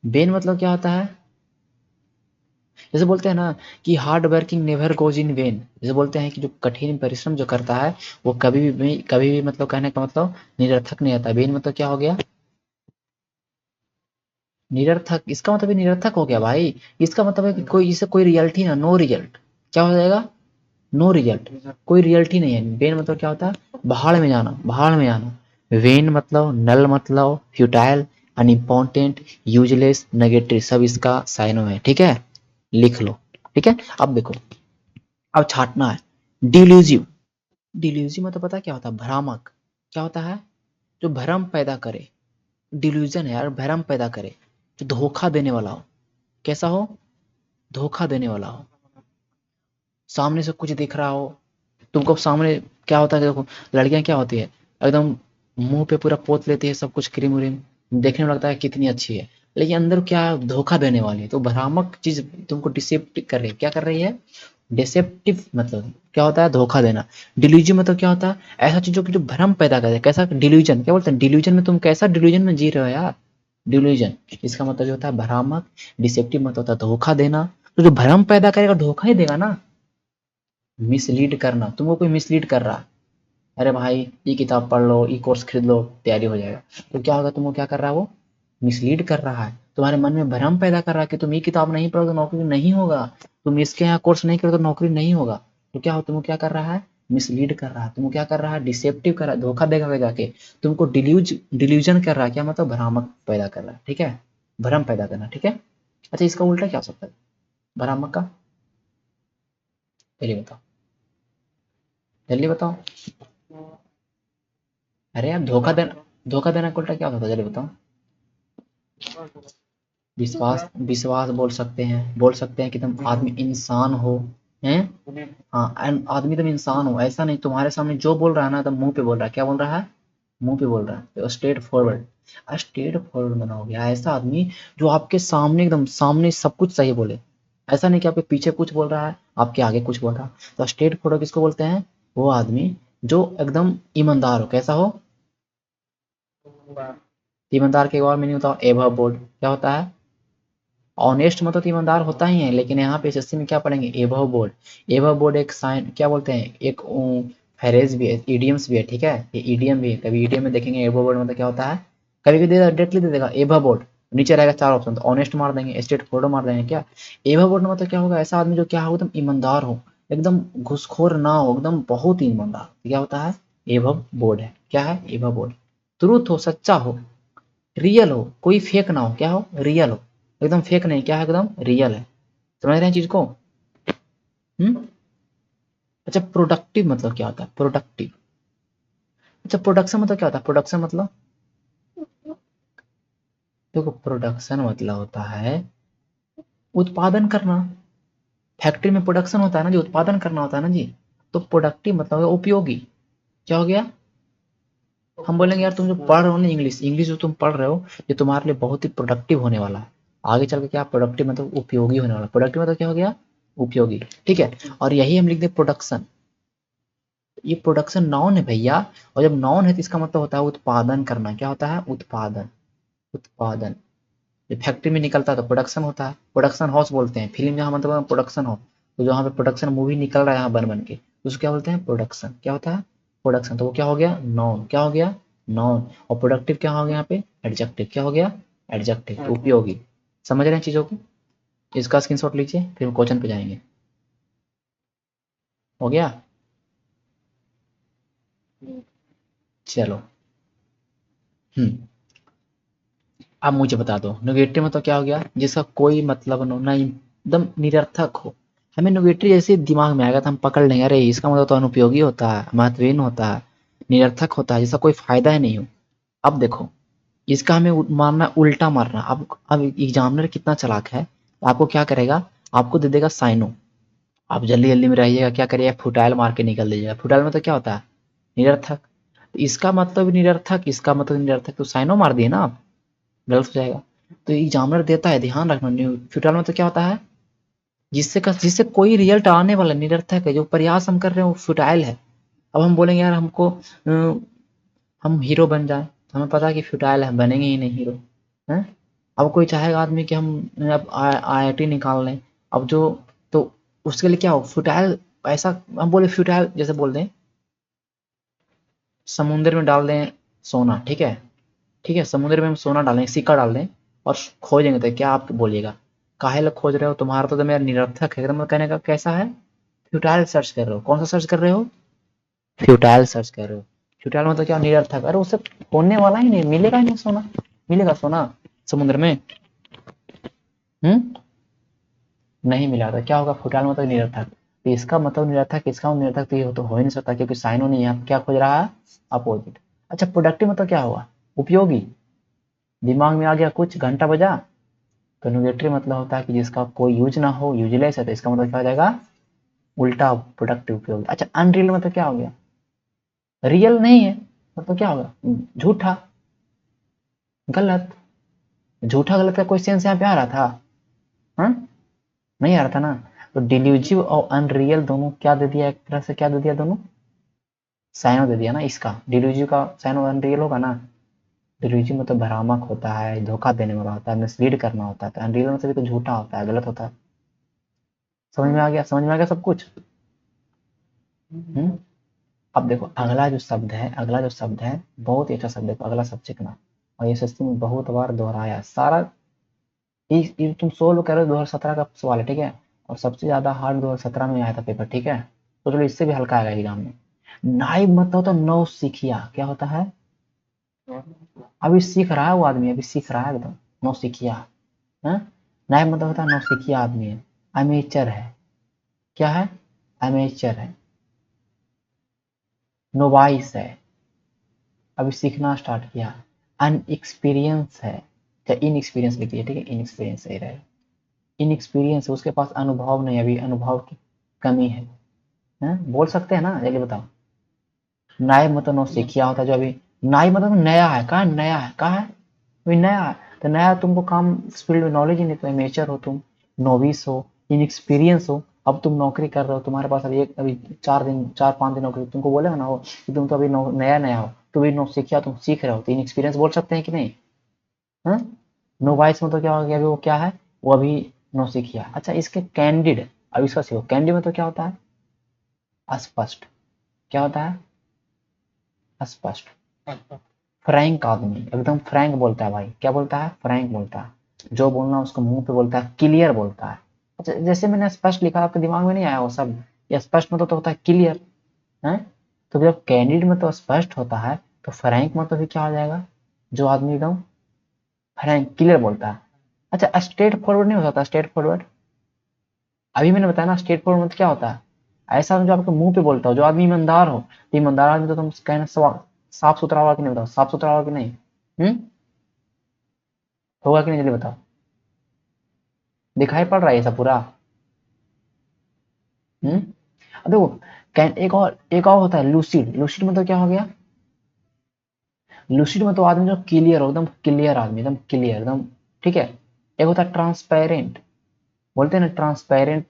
बेन मतलब क्या होता है? जैसे बोलते हैं ना कि hard working never goes in when, जैसे बोलते हैं कि जो कठिन परिश्रम जो करता है वो कभी भी मतलब कहने का मतलब निरर्थक नहीं आता। वेन मतलब क्या हो गया? निरर्थक। इसका मतलब ये निरर्थक हो गया भाई। इसका मतलब है कि कोई इससे कोई रियलिटी ना, नो रिजल्ट। क्या हो जाएगा? नो रिजल्ट, कोई रियलिटी नहीं है। वेन मतलब क्या होता है? भाड़ में जाना, भाड़ में जाना। वेन मतलब नल मतलब फ्यूटाइल, अनइम्पोर्टेंट, यूजलेस, नेगेटिव, सब इसका साइनो है, ठीक है? लिख लो, ठीक है? अब देखो, अब छांटना है। डिल्यूजिव। डिल्यूजिव मतलब पता है क्या होता है? भ्रामक। क्या होता है? जो भ्रम पैदा करे। डिल्यूजन है यार, भ्रम पैदा करे, जो धोखा देने वाला हो। कैसा हो? धोखा देने वाला हो। सामने से कुछ दिख रहा हो तुमको, सामने क्या होता है देखो, लड़कियां क्या होती है, एकदम मुंह पे पूरा पोत लेती है सब कुछ, क्रीम व्रीम, देखने में लगता है कितनी अच्छी है, लेकिन अंदर क्या धोखा देने वाली है। तो भ्रामक चीज तुमको डिसेप्टिव कर रही है। क्या कर रही है? डिसेप्टिव मतलब क्या होता है? धोखा देना। डिल्यूजन मतलब क्या होता है? ऐसा चीजों की जो भ्रम पैदा करे। कैसा डिल्यूजन? क्या बोलते हैं? डिल्यूजन में तुम कैसा डिल्यूजन में जी रहे हो यार? डिल्यूजन इसका मतलब जो होता है भ्रामक। डिसेप्टिव मतलब होता है धोखा देना। तो जो भ्रम पैदा करेगा धोखा ही देगा ना। मिसलीड करना, तुमको कोई मिसलीड कर रहा है, अरे भाई ये किताब पढ़ लो, ये कोर्स खरीद लो, तैयारी हो जाएगा, तो क्या होगा? तुमको क्या कर रहा है वो? मिसलीड कर रहा है, तुम्हारे मन में भ्रम पैदा कर रहा है कि तुम ये किताब नहीं पढ़ो तो नौकरी नहीं होगा, तुम इसके यहाँ कोर्स नहीं करो तो नौकरी नहीं होगा। तो क्या हो? तुमको क्या कर रहा है? मिसलीड कर रहा है। तुमको क्या कर रहा है? डिसेप्टिव कर रहा है, धोखा देगा आगे जाके। तुमको डिल्यूजन कर रहा है। क्या मतलब? भ्रामक पैदा कर रहा है, ठीक है? भ्रम पैदा करना, ठीक है? अच्छा इसका उल्टा क्या हो सकता है भ्रामक का? जल्दी बताओ, जल्दी बताओ। अरे यार धोखा देना, धोखा देना का उल्टा क्या होता है? जल्दी बताओ। विश्वास, विश्वास बोल सकते हैं, बोल सकते हैं कि तुम आदमी इंसान हो, हैं? हाँ आदमी तुम इंसान हो, ऐसा नहीं तुम्हारे सामने जो बोल रहा है ना, तुम मुंह पे बोल रहा है। क्या बोल रहा है? मुंह पे बोल रहा है, तो स्ट्रेट फॉरवर्ड। स्ट्रेट फॉरवर्ड बना हो गया ऐसा आदमी जो आपके सामने एकदम सामने सब कुछ सही बोले। ऐसा नहीं कि आपके पीछे कुछ बोल रहा है, आपके आगे कुछ बोल रहा है। तो स्ट्रेट फॉरवर्ड किसको बोलते हैं? वो आदमी जो एकदम ईमानदार हो। कैसा हो? ईमानदार के एक और मीनिंग बताओ, एबव बोर्ड। क्या होता है? ऑनेस्ट मतलब तो ईमानदार होता ही है, लेकिन यहाँ पे एसएससी में क्या पढ़ेंगे? Above board. एबव बोर्ड एक साइन, क्या बोलते हैं, एक फ्रेज भी है, इडियम्स भी है, ठीक है, ये इडियम भी है। कभी इडियम में देखेंगे एबव बोर्ड मतलब क्या होता है, कभी भी डायरेक्टली दे देगा एबव बोर्ड, नीचे रहेगा 4 ऑप्शन, तो ऑनेस्ट मार देंगे, स्ट्रेट फॉरवर्ड मार देंगे। क्या एबव बोर्ड मतलब क्या होगा, ऐसा आदमी जो क्या हो, एकदम ईमानदार हो, एकदम घुसखोर ना हो, एकदम बहुत ही ईमानदार, क्या होता है, एबव बोर्ड है। क्या है, एबव बोर्ड। ट्रूथ हो, सच्चा हो, रियल हो, कोई फेक ना हो, क्या हो, रियल हो, एकदम फेक नहीं, क्या है, एकदम रियल है। समझ रहे हैं चीज को। अच्छा प्रोडक्टिव मतलब क्या होता है, प्रोडक्टिव। अच्छा प्रोडक्शन मतलब क्या होता है, प्रोडक्शन मतलब, देखो प्रोडक्शन मतलब होता है उत्पादन करना। फैक्ट्री में प्रोडक्शन होता है ना जी, उत्पादन करना होता है ना जी। तो प्रोडक्टिव मतलब है उपयोगी। क्या हो गया, हम बोलेंगे यार तुम जो पढ़ रहे हो ना इंग्लिश, इंग्लिश जो तुम पढ़ रहे हो ये तुम्हारे लिए बहुत ही प्रोडक्टिव होने वाला है। आगे चल के क्या प्रोडक्टिव मतलब उपयोगी होने वाला, प्रोडक्टिव मतलब क्या हो गया, उपयोगी। ठीक है, और यही हम लिख दे प्रोडक्शन, ये प्रोडक्शन नाउन है भैया। और जब नाउन है तो इसका मतलब होता है उत्पादन करना। क्या होता है, उत्पादन, उत्पादन। जब फैक्ट्री में निकलता है तो प्रोडक्शन होता है, प्रोडक्शन हाउस बोलते हैं। फिल्म जहाँ मतलब प्रोडक्शन हो, तो जहाँ पे प्रोडक्शन मूवी निकल रहा है यहाँ बन बन के, उसको क्या बोलते हैं, प्रोडक्शन। क्या होता है, प्रोडक्शन। तो वो क्या हो गया, नाउन। क्या हो गया, नाउन। और प्रोडक्टिव क्या हो गया यहाँ पे, एडजेक्टिव। क्या हो गया, एडजेक्टिव, उपयोगी। समझ रहे हैं चीजों को। इसका स्क्रीनशॉट लीजिए, फिर हम क्वेश्चन पे जाएंगे। हो गया, चलो। अब मुझे बता दो नेगेटिव मतलब क्या हो गया, जिसका कोई मतलब न हो, ना एकदम निरर्थक हो। हमें नेगेटिव जैसे दिमाग में आएगा तो हम पकड़ लेंगे, अरे इसका मतलब तो अनुपयोगी होता है, महत्वहीन होता है, निरर्थक होता है, जिसका कोई फायदा ही नहीं हो। अब देखो, इसका हमें मारना, उल्टा मारना। अब एग्जामिनर कितना चालाक है, आपको क्या करेगा, आपको दे देगा साइनो, आप जल्दी जल्दी में रहिएगा, क्या करिएगा, फुटाइल मार के निकल दीजिएगा। फुटाइल मतलब क्या होता है, निरर्थक। तो इसका मतलब निरर्थक, इसका मतलब निरर्थक, तो साइनो मार दिए ना आप, गलत हो जाएगा। तो एग्जामिनर देता है, ध्यान रखना, न्यू फ्यूटाइल मतलब क्या होता है, जिससे कोई रिजल्ट आने वाला निरर्थक है, जो प्रयास हम कर रहे हैं वो फ्यूटाइल है। अब हम बोलेंगे यार हमको हम हीरो बन जाए, तो हमें पता है कि फ्यूटाइल है, बनेंगे ही नहीं हीरो, हैं। अब कोई चाहेगा आदमी कि हम अब आईआईटी निकाल लें, अब जो, तो उसके लिए क्या हो, फ्यूटाइल। ऐसा हम बोले फ्यूटाइल, जैसे बोल दें समुद्र में डाल दें सोना, ठीक है, ठीक है, समुद्र में हम सोना डालें, सिक्का डाल दें और खोजेंगे, तो क्या आप बोलिएगा, काहे लोग खोज रहे हो, तुम्हारा तो मेरा निरर्थक है। मतलब कहने का कैसा है, फ्यूटाइल सर्च कर रहे हो। कौन सा सर्च कर रहे हो, फ्यूटाइल सर्च कर रहे हो। फ्यूटाइल मतलब क्या, निरर्थक। अरे उससे होने वाला ही नहीं, मिलेगा ही नहीं सोना, मिलेगा सोना समुद्र में, नहीं मिला। तो क्या होगा, फ्यूटाइल मतलब निरर्थक। तो इसका मतलब निरर्थक, इसका मतलब निरर्थक, तो ये तो हो ही नहीं सकता, क्योंकि साइनो नहीं है। आप क्या खोज रहा है, अपोजिट। अच्छा प्रोडक्टिव मतलब क्या हुआ, उपयोगी। दिमाग में आ गया कुछ, घंटा बजा। तो नेगेटिव मतलब होता है कि जिसका कोई यूज ना हो, यूजलेस है, तो इसका मतलब क्या हो जाएगा, उल्टा प्रोडक्टिव उपयोग। अच्छा अनरियल मतलब क्या हो गया, रियल नहीं है, मतलब क्या होगा, झूठा, गलत। झूठा गलत का कोई सेंस यहाँ पे आ रहा था, हाँ, नहीं आ रहा था ना। तो डिल्यूजिव और अनरियल दोनों क्या दे दिया, एक तरह से क्या दे दिया, दोनों साइनो दे दिया ना। इसका डिल्यूजिव का साइनो अनरियल होगा ना। डिल्यूजिव मतलब भ्रामक होता है, धोखा देने वाला होता है, मिसलीड करना होता है। तो अनरियल मतलब तो झूठा होता है, गलत होता है। समझ में आ गया, समझ में आ गया सब कुछ। हम्म अब देखो अगला जो शब्द है, अगला जो शब्द है बहुत ही अच्छा शब्द है, अगला शब्द सीखना। और ये एसएससी में बहुत बार दोहराया सारा। ये तुम 16 कह रहे हो 2017 का सवाल है, ठीक है। और सबसे ज्यादा हार्ड 2017 में आया था पेपर, ठीक है। तो चलो इससे भी हल्का आएगा एग्जाम में। नाइब मतलब होता है नौ सीखिया, क्या होता है, अभी सीख रहा है वो आदमी, अभी सीख रहा है एकदम, नौ सीखिया है। नाइब मतलब होता है नौ सीखिया आदमी है, अमेचर है। क्या है, अमेचर है, नोवाइस है, अभी सीखना स्टार्ट किया। अनएक्सपीरियंस है, या इनएक्सपीरियंस लिखिए, ठीक है, इनएक्सपीरियंस सही रहेगा। इनएक्सपीरियंस है, उसके पास अनुभव नहीं, अभी अनुभव की कमी है। बोल सकते हैं ना, जल्दी बताओ। नाई मतलब नौसिखिया होता है, जो अभी, नाई मतलब नया है, कहा है नया है, कहा है अभी नया है। तो नया, तुमको काम इस फील्ड में नॉलेज ही नहीं, तो एमेचर हो तुम, नोविस हो, इनएक्सपीरियंस हो। अब तुम नौकरी कर रहे हो, तुम्हारे पास अभी 4 दिन 4-5 दिन नौकरी, तुमको बोलेगा ना वो कि तुम तो अभी नया नया हो, तो अभी नौसिखिया, तुम सीख रहे हो, तो इनएक्सपीरियंस बोल सकते हैं कि नहीं। हाँ, नोवाइस मतलब क्या हो गया, अभी वो क्या है, वो अभी नौसिखिया। अच्छा इसके कैंडिड, अब इसका सीखो, कैंडिड मतलब क्या होता है, अस्पष्ट। क्या होता है? स्पष्ट। फ्रैंक आदमी एकदम फ्रैंक बोलता है भाई। क्या बोलता है? फ्रैंक बोलता है। जो बोलना उसको मुंह पे बोलता है, क्लियर बोलता है। अच्छा, जैसे मैंने स्पष्ट लिखा, आपके दिमाग में नहीं आया वो सब? ये स्पष्ट मतलब तो होता है क्लियर है। तो जब कैंडिड में तो स्पष्ट होता है, तो फ्रैंक मतलब भी क्या हो जाएगा? जो आदमी एकदम फ्रैंक क्लियर बोलता है। अच्छा, स्ट्रेट फॉरवर्ड नहीं हो सकता? स्ट्रेट फॉरवर्ड अभी मैंने बताया ना, स्ट्रेट फॉरवर्ड मतलब क्या होता है? ऐसा जो आपके मुंह पे बोलता हो, जो आदमी ईमानदार हो। तो ईमानदार आदमी तो तुम कहना साफ सुथरा होगा कि नहीं? बताओ, साफ सुथरा होगा कि नहीं? हम्म होगा कि नहीं, जल्दी बताओ। दिखाई पड़ रहा है ये सब पूरा? अब देखो, कैन एक और होता है लूसिड। लूसिड मतलब क्या हो गया? लूसिड मतलब आदमी जो क्लियर हो, एकदम क्लियर आदमी, एकदम क्लियर एकदम। ठीक है। एक होता है ट्रांसपेरेंट। बोलते हैं ना ट्रांसपेरेंट,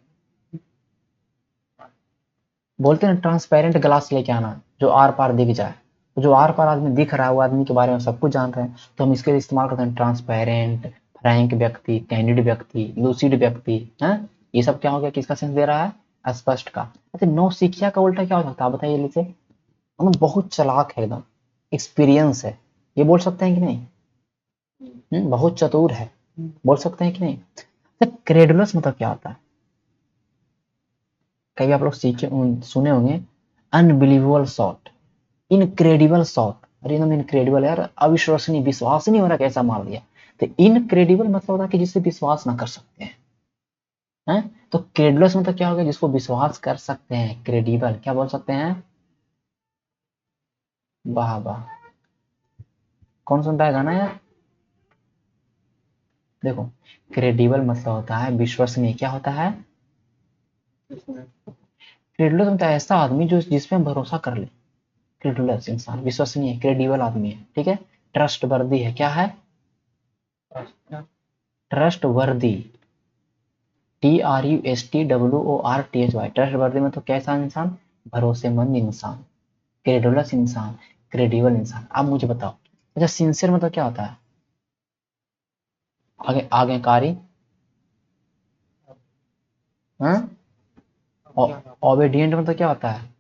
बोलते हैं ट्रांसपेरेंट ग्लास लेके आना, जो आर पार दिख जाए। तो जो आर पार आदमी दिख रहा है, वो आदमी के बारे में सब कुछ जान रहे हैं, तो हम इसके इस्तेमाल करते हैं ट्रांसपेरेंट, फ्रैंक व्यक्ति, कैंडिड व्यक्ति, लूसिड व्यक्ति है। ये सब क्या हो गया? किसका सेंस दे रहा है? स्पष्ट का। अच्छा, नौसिखिया का उल्टा क्या हो सकता है, आप बताइए जल्दी से। मतलब बहुत चालाक है एकदम, एक्सपीरियंस है, ये बोल सकते हैं कि नहीं? बहुत चतुर है, बोल सकते हैं कि नहीं? अच्छा, क्रेडुलस मतलब क्या होता है? कभी आप लोग सीखे सुने होंगे, अनबिलीवेबल शॉट, इनक्रेडिबल शॉट। अरे एकदम इनक्रेडिबल यार, अविश्वसनीय, विश्वास नहीं हो रहा कैसा मार दिया। तो इनक्रेडिबल मतलब होता है कि जिससे विश्वास ना कर सकते हैं। हैं? तो क्रेडुलस मतलब क्या हो गया? जिसको विश्वास कर सकते हैं। क्रेडिबल क्या बोल सकते हैं? वाह वाह। कौन सुनता है गाना यार? देखो, क्रेडिबल मतलब होता है विश्वसनीय। क्या होता है? क्रेडुलस मतलब ऐसा आदमी जो जिसपे हम भरोसा कर ले। क्रेडुलस इंसान विश्वसनीय, क्रेडिबल आदमी है। ठीक है। ट्रस्ट वर्दी है। क्या है? ट्रस्ट वर्दी। TRUSTWORTHY। ट्रस्ट वर्दी में तो कैसा इंसान? भरोसेमंद इंसान, क्रेडुलस इंसान, क्रेडिबल इंसान। अब मुझे बताओ, अच्छा सिंसियर मतलब क्या होता है? आज्ञाकारी। हाँ। ओबीडियंट मतलब क्या होता है?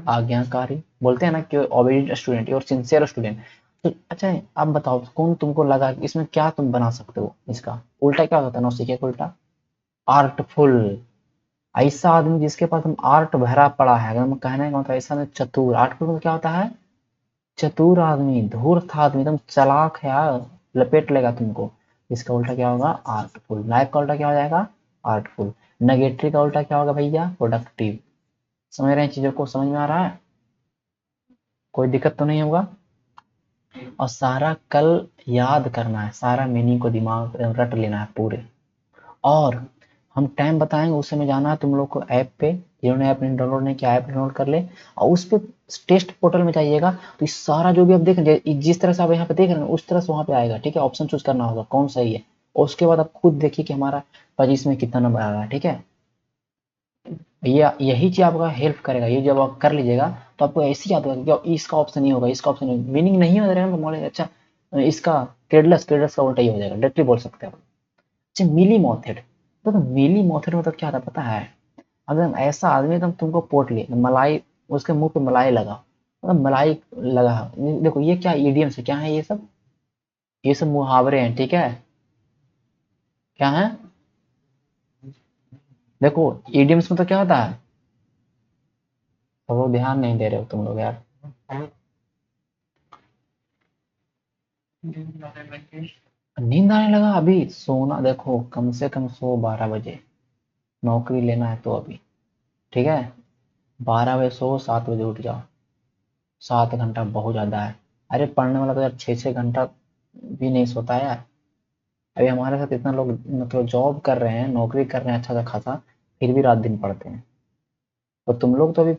आज्ञाकारी। बोलते हैं ना कि ओबीडियंट स्टूडेंट और सिंसियर स्टूडेंट। तो अच्छा, आप बताओ कौन तुमको लगा इसमें क्या तुम बना सकते हो? इसका उल्टा क्या होता है? नौसिखिया का उल्टा आर्टफुल। ऐसा आदमी जिसके पास हम आर्ट भरा पड़ा है, अगर मैं कहने का मतलब ऐसा में चतुर। आर्टफुल मतलब क्या होता है? चतुर आदमी, धूर्त आदमी, एकदम चालाक है यार, लपेट लेगा तुमको। इसका उल्टा क्या होगा? आर्टफुल। नायक का उल्टा क्या हो जाएगा? आर्टफुल। नेगेटिव का उल्टा क्या होगा भैया? प्रोडक्टिव। समझ रहे हैं चीजों को? समझ में आ रहा है? कोई दिक्कत तो नहीं होगा? और सारा कल याद करना है, सारा मीनिंग को दिमाग रट लेना है पूरे। और हम टाइम बताएंगे, उस समय जाना है तुम लोग को ऐप पे। जिन्होंने ऐप नहीं डाउनलोड नहीं किया, ऐप डाउनलोड कर ले। और उस पे टेस्ट पोर्टल में जाइएगा, तो इस सारा जो भी आप देख रहे हैं, जिस तरह से आप यहाँ पे देख रहे हैं उस तरह से वहाँ पे आएगा। ठीक है। ऑप्शन चूज करना होगा कौन सही है, और उसके बाद आप खुद देखिए कि हमारा पच्चीस में कितना नंबर आ रहा है। ठीक है। ये यही चीज आपका हेल्प करेगा। ये जब आप कर लीजिएगा, तो आपको ऐसे याद होगा कि इसका ऑप्शन ही होगा, इसका ऑप्शन नहीं, मीनिंग नहीं हो रहेगा तो मान लीजिए, अच्छा इसका क्रेडलस, क्रेडलस का उल्टा ही हो जाएगा, डायरेक्टली बोल सकते हैं आप। अच्छा, मिली मॉथेड। तो मिली मॉथेड मतलब क्या था पता है? अगर हम ऐसा आदमी एकदम तुमको पोट लिए, मलाई, उसके मुंह पे मलाई लगा, मतलब मलाई लगा। देखो ये क्या इडियम्स है, क्या है ये सब? ये सब मुहावरे हैं। ठीक है। क्या है? देखो, इडियम्स में तो क्या होता है? तो वो ध्यान नहीं दे रहे हो तुम लोग यार। नींद आने लगा अभी? सोना, देखो कम से कम सो 12 बजे। नौकरी लेना है तो अभी। ठीक है। 12 बजे सो, 7 बजे उठ जाओ। 7 घंटा बहुत ज्यादा है। अरे पढ़ने वाला तो यार 6-6 घंटा भी नहीं सोता है यार। अभी हमारे साथ इतना लोग मतलब जॉब कर रहे हैं, नौकरी कर रहे हैं अच्छा सा खासा, फिर भी रात दिन पढ़ते हैं। और तुम लोग तो अभी,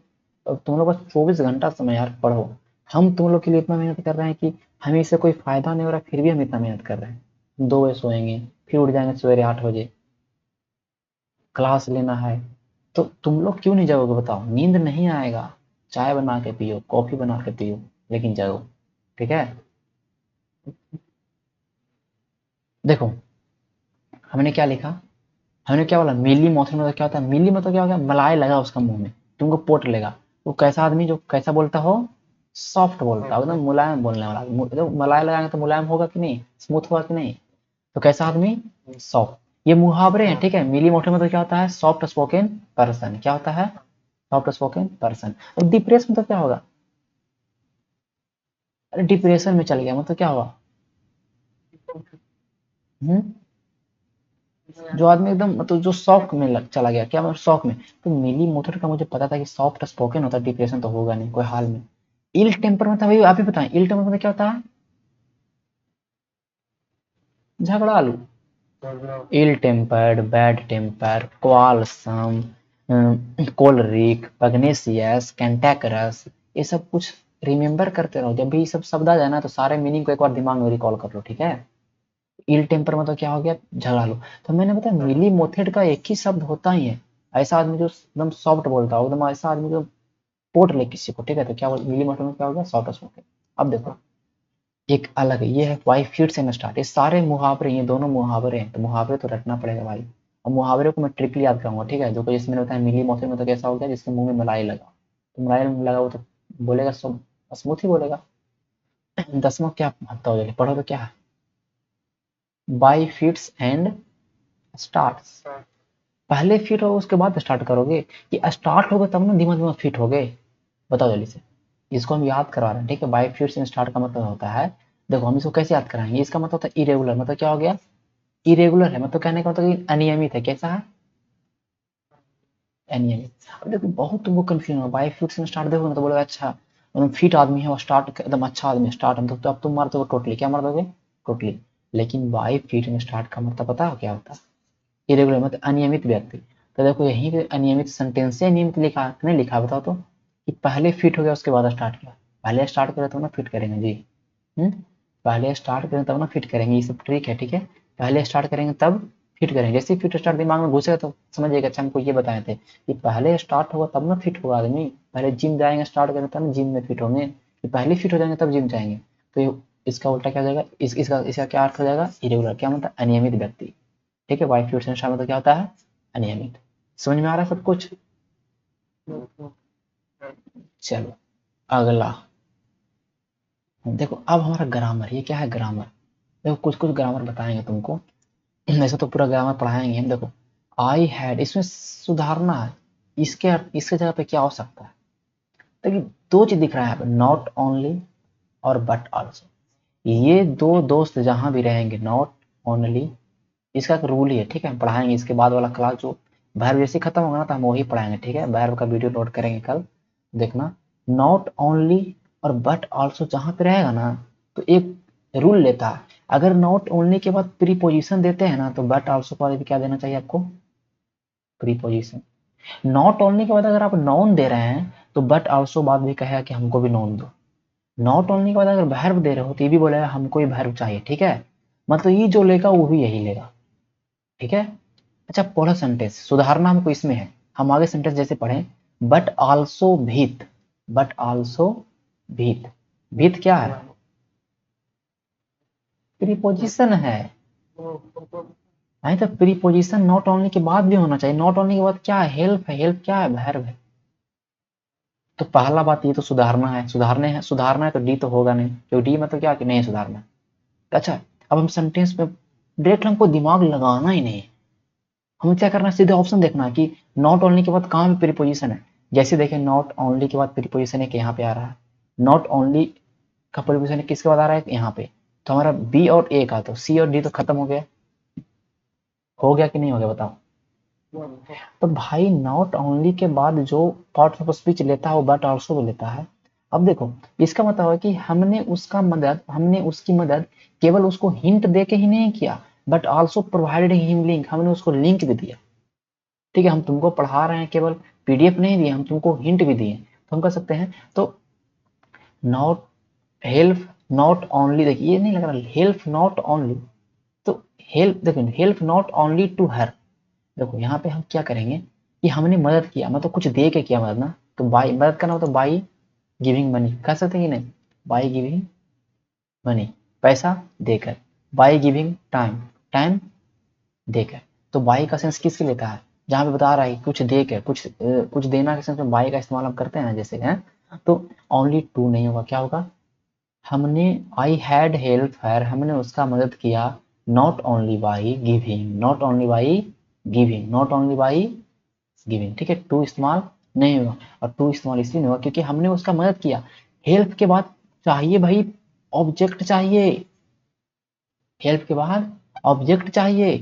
अब तुम लोग बस 24 घंटा समय यार पढ़ो। हम तुम लोग के लिए इतना मेहनत कर रहे हैं कि हमें इससे कोई फायदा नहीं हो रहा, फिर भी हम इतना मेहनत कर रहे हैं। 2 बजे सोएंगे, फिर उठ जाएंगे सवेरे 8 बजे, क्लास लेना है। तो तुम लोग क्यों नहीं जाओगे बताओ? नींद नहीं आएगा, चाय बना के पियो, कॉफी बना के पियो, लेकिन जाओ। ठीक है। देखो, हमने क्या लिखा? हमने क्या बोला? मिली मौसम मतलब क्या होता है? मिली मतलब क्या होगा? मलाई लगा उसका मुंह में, तुमको पोट लेगा। वो कैसा आदमी जो कैसा बोलता हो, सॉफ्ट बोलता हो, एकदम मुलायम बोलने वाला। जब मलाई लगाएंगे तो मुलायम होगा कि नहीं, स्मूथ होगा कि नहीं। तो कैसा आदमी, सॉफ्ट। ये मुहावरे हैं, ठीक है। मिली मोटे में तो क्या होता है, सॉफ्ट स्पोकन पर्सन। क्या होता है, सॉफ्ट स्पोकन पर्सन। और डिप्रेस में तो क्या होगा, अरे डिप्रेशन में चल गया मतलब क्या हुआ, हम्म, जो आदमी एकदम मतलब जो शौक में चला गया, क्या मतलब शौक में। तो मिली मोटर का मुझे पता था कि सॉफ्ट स्पोकन होता है, डिप्रेशन तो होगा नहीं कोई हाल में। इल टेम्पर मतलब वही आप ही बताएं, इल टेम्पर मतलब क्या होता है, झगड़ालू। इल टेम्पर्ड, बैड टेम्पर, क्वालसम, कोलरिक, पग्नेसियस, कैंटेकरस, ये सब कुछ रिमेम्बर करते रहो। जब भी ये सब शब्द आ जाए ना तो सारे मीनिंग को एक बार दिमाग में रिकॉल कर लो, ठीक है। इल टेम्पर मतलब क्या हो गया, झगड़ालू। तो मैंने बताया मिली मोथेड का एक ही शब्द होता ही है, ऐसा आदमी जो एकदम सॉफ्ट बोलता हो, एकदम ऐसा आदमी जो पोट ले किसी को, ठीक है। तो क्या मिली मोथेड में क्या हो गया, सॉफ्ट स्पोकन। अब देखो एक अलग है, ये है वाई फीट से स्टार्ट। ये सारे मुहावरे, ये दोनों मुहावरे हैं, तो मुहावरे तो रटना पड़ेगा भाई। और मुहावरे को मैं ट्रिकली याद कराऊंगा, ठीक है। जो कि जिसमें होता है मिली मोथेड में तो कैसा हो गया, जिसके मुंह में मलाई लगा, तो मलाई लगा वो तो बोलेगा सब स्मूथ ही बोलेगा। 10वां क्या महत्ता हो जाएगी, पढ़ो तो क्या है, बाई फीट्स एंड स्टार्ट्स। पहले फिट हो उसके बाद स्टार्ट करोगे, कि स्टार्ट होगा तब ना दिमाग में फिट हो गए। बताओ जल्दी से। इसको हम याद करवा रहे हैं, ठीक है। बाई फिट से स्टार्ट का मतलब होता है, देखो हम इसको कैसे याद कराएंगे। इसका मतलब होता है इरेगुलर, मतलब क्या हो गया, इरेगुलर है, मतलब कहने का मतलब कि अनियमित है। कैसा है, अनियमित। अब देखो बहुत तुमको कंफ्यूजन हो, बाई फिट से स्टार्ट देखो ना तो बोलोगे अच्छा एकदम फिट आदमी है और स्टार्ट एकदम अच्छा आदमी स्टार्ट हम तो अब तुम मार दोगे टोटली, क्या मार दोगे, टोटली। लेकिन बाई फिट में स्टार्ट का मतलब पता है क्या होता है, इरेगुलर मतलब अनियमित व्यक्ति। तो देखो यहीं पे अनियमित सेंटेंस से नियमित लिखा नहीं लिखा, बताओ तो, कि पहले फिट हो गया उसके बाद स्टार्ट किया। पहले स्टार्ट करें तब ना फिट करेंगे जी। हम्म, पहले स्टार्ट करें तब ना फिट करेंगे, ये सब ट्रिक है, ठीक है। पहले स्टार्ट करेंगे तब फिट करेंगे, जैसे फिट स्टार्ट दिमाग में घुसेगा तो समझिएगा। अच्छा हमको ये बताए थे कि पहले स्टार्ट होगा तब ना फिट होगा आदमी, पहले जिम जाएंगे स्टार्ट करें तब ना जिम में फिट होंगे, कि पहले फिट हो जाएंगे तब जिम जाएंगे। तो इसका उल्टा क्या हो जाएगा, इसका क्या अर्थ हो जाएगा, इरेगुलर। क्या मतलब अनियमित व्यक्ति, ठीक है। वाई फ्लूइड सेंसर मतलब क्या होता है, अनियमित। समझ में आ रहा है सब कुछ। चलो अगला देखो, अब हमारा ग्रामर, ये क्या है ग्रामर। देखो कुछ कुछ ग्रामर बताएंगे तुमको, ऐसे तो पूरा ग्रामर पढ़ाएंगे हम। देखो आई हैड, इसमें सुधारना है, इसके जगह पे क्या हो सकता है। देखिए दो चीज दिख रहा है यहाँ पे, नॉट ओनली और बट ऑल्सो। ये दो दोस्त जहां भी रहेंगे, नॉट ओनली, इसका एक रूल ही है, ठीक है। हम पढ़ाएंगे इसके बाद वाला क्लास, जो वर्ब जैसे खत्म होगा ना तो हम वही पढ़ाएंगे, ठीक है। वर्ब का वीडियो लोड करेंगे कल, देखना। नॉट ओनली और बट ऑल्सो जहां पे रहेगा ना, तो एक रूल लेता है, अगर नॉट ओनली के बाद प्रीपोजिशन देते हैं ना तो बट ऑल्सो के बाद क्या देना चाहिए आपको, प्रीपोजिशन। नॉट ओनली के बाद अगर आप नाउन दे रहे हैं तो बट ऑल्सो बाद भी कहेगा कि हमको भी नाउन दो। नॉट ओनली के बाद अगर वर्ब दे रहे हो तो ये भी बोलेगा हमको भी वर्ब चाहिए, ठीक है। मतलब ये जो लेगा वो भी यही लेगा, ठीक है। अच्छा पढ़ो सेंटेंस, सुधारना हमको इसमें है। हम आगे सेंटेंस जैसे पढ़ें, बट आल्सो भीत, बट आल्सो भीत। भीत क्या है, प्रीपोजिशन है। नहीं तो प्रीपोजिशन नॉट ओनली के बाद भी होना चाहिए। नॉट ओनली के बाद क्या है, हेल्प है। हेल्प क्या है, वर्ब है। तो पहला बात ये तो सुधारना है, सुधारना है तो डी तो होगा नहीं, क्योंकि डी मतलब क्या कि नहीं सुधारना। तो अच्छा अब हम सेंटेंस में डायरेक्ट हमको दिमाग लगाना ही नहीं है, हमें क्या करना है, सीधे ऑप्शन देखना है कि नॉट ओनली के बाद कहाँ पे प्रीपोजिशन है। जैसे देखें नॉट ओनली के बाद प्रीपोजिशन है कि यहाँ पे आ रहा है, नॉट ओनली का प्रीपोजिशन किसके बाद आ रहा है, यहाँ पे। तो हमारा बी और ए का, तो सी और डी तो खत्म हो गया कि नहीं हो गया बताओ। तो भाई नॉट ओनली के बाद जो पार्ट ऑफ स्पीच लेता है वो बट ऑल्सो भी लेता है। अब देखो इसका मतलब है कि हमने उसकी मदद केवल उसको हिंट दे के ही नहीं किया, but also provided him link, हमने उसको लिंक भी दिया, ठीक है। हम तुमको पढ़ा रहे हैं, केवल पीडीएफ नहीं दिए, हम तुमको हिंट भी दिए, तो हम कर सकते हैं। तो नॉट हेल्प नॉट ओनली, देखिए ये नहीं लग रहा, हेल्प नॉट ओनली, तो हेल्प देखो, help not only to her. देखो यहाँ पे हम क्या करेंगे कि हमने मदद किया, मतलब कुछ दे के किया मदद ना, तो बाई मदद करना हो तो बाई गिविंग मनी कह सकते हैं कि नहीं, बाई गिविंग मनी, पैसा देकर। बाई गिविंग टाइम, टाइम देकर। तो बाई का सेंस किसके लेता है, जहाँ पे बता रहा है कुछ दे के कुछ देना के सेंस में बाई का इस्तेमाल हम करते हैं ना, जैसे हैं, तो ओनली टू नहीं होगा, क्या होगा, हमने आई हैड हेल्प हर, हमने उसका मदद किया, not only by giving, not only by giving, not only by giving, ठीक है, टू इस्तेमाल नहीं होगा। और टू इस्तेमाल इसलिए नहीं होगा क्योंकि हमने उसका मदद किया। हेल्प के बाद चाहिए भाई ऑब्जेक्ट चाहिए, हेल्प के बाद ऑब्जेक्ट चाहिए।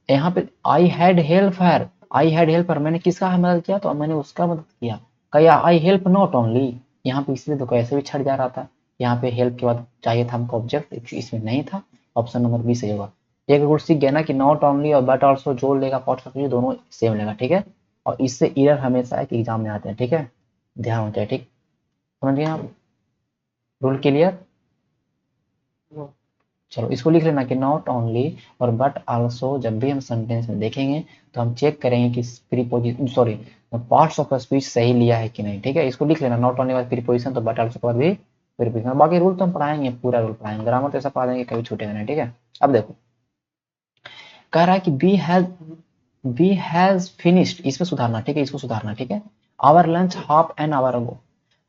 यहाँ पे I had help her, I had help her, मैंने किसका मदद किया, तो मैंने उसका मदद किया। कहा आई हेल्प नॉट ओनली, यहाँ पे इसलिए तो कैसे भी छट जा रहा था, यहाँ पे हेल्प के बाद चाहिए था हमको ऑब्जेक्ट, इसमें नहीं था। ऑप्शन नंबर बी सही होगा। एक रूल सीख गया ना कि नॉट ओनली और बट ऑल्सो जोड़ लेगा पार्ट ऑफ दोनों सेम लेगा, ठीक है। और इससे एरर हमेशा एक एग्जाम में आते हैं, ठीक है, ध्यान होता है, ठीक, समझ गए आप, रूल क्लियर। चलो इसको लिख लेना कि नॉट ओनली और बट आल्सो जब भी हम सेंटेंस में देखेंगे तो हम चेक करेंगे कि preposition sorry parts of speech सही लिया है कि नहीं, ठीक है, इसको लिख लेना, नॉट ओनली बाद प्रीपोजिशन तो बट आल्सो के बाद भी प्रीपोजिशन। बाकी रूल तो हम पढ़ाएंगे, पूरा रूल पढ़ाएंगे, ग्रामर तो ऐसा पढ़ा देंगे कभी छूटेगा नहीं, ठीक है। अब देखो कह रहा है कि बी हैज फिनिश्ड, इसमें सुधारना, ठीक है, इसको सुधारना, ठीक है। Our lunch half an hour ago,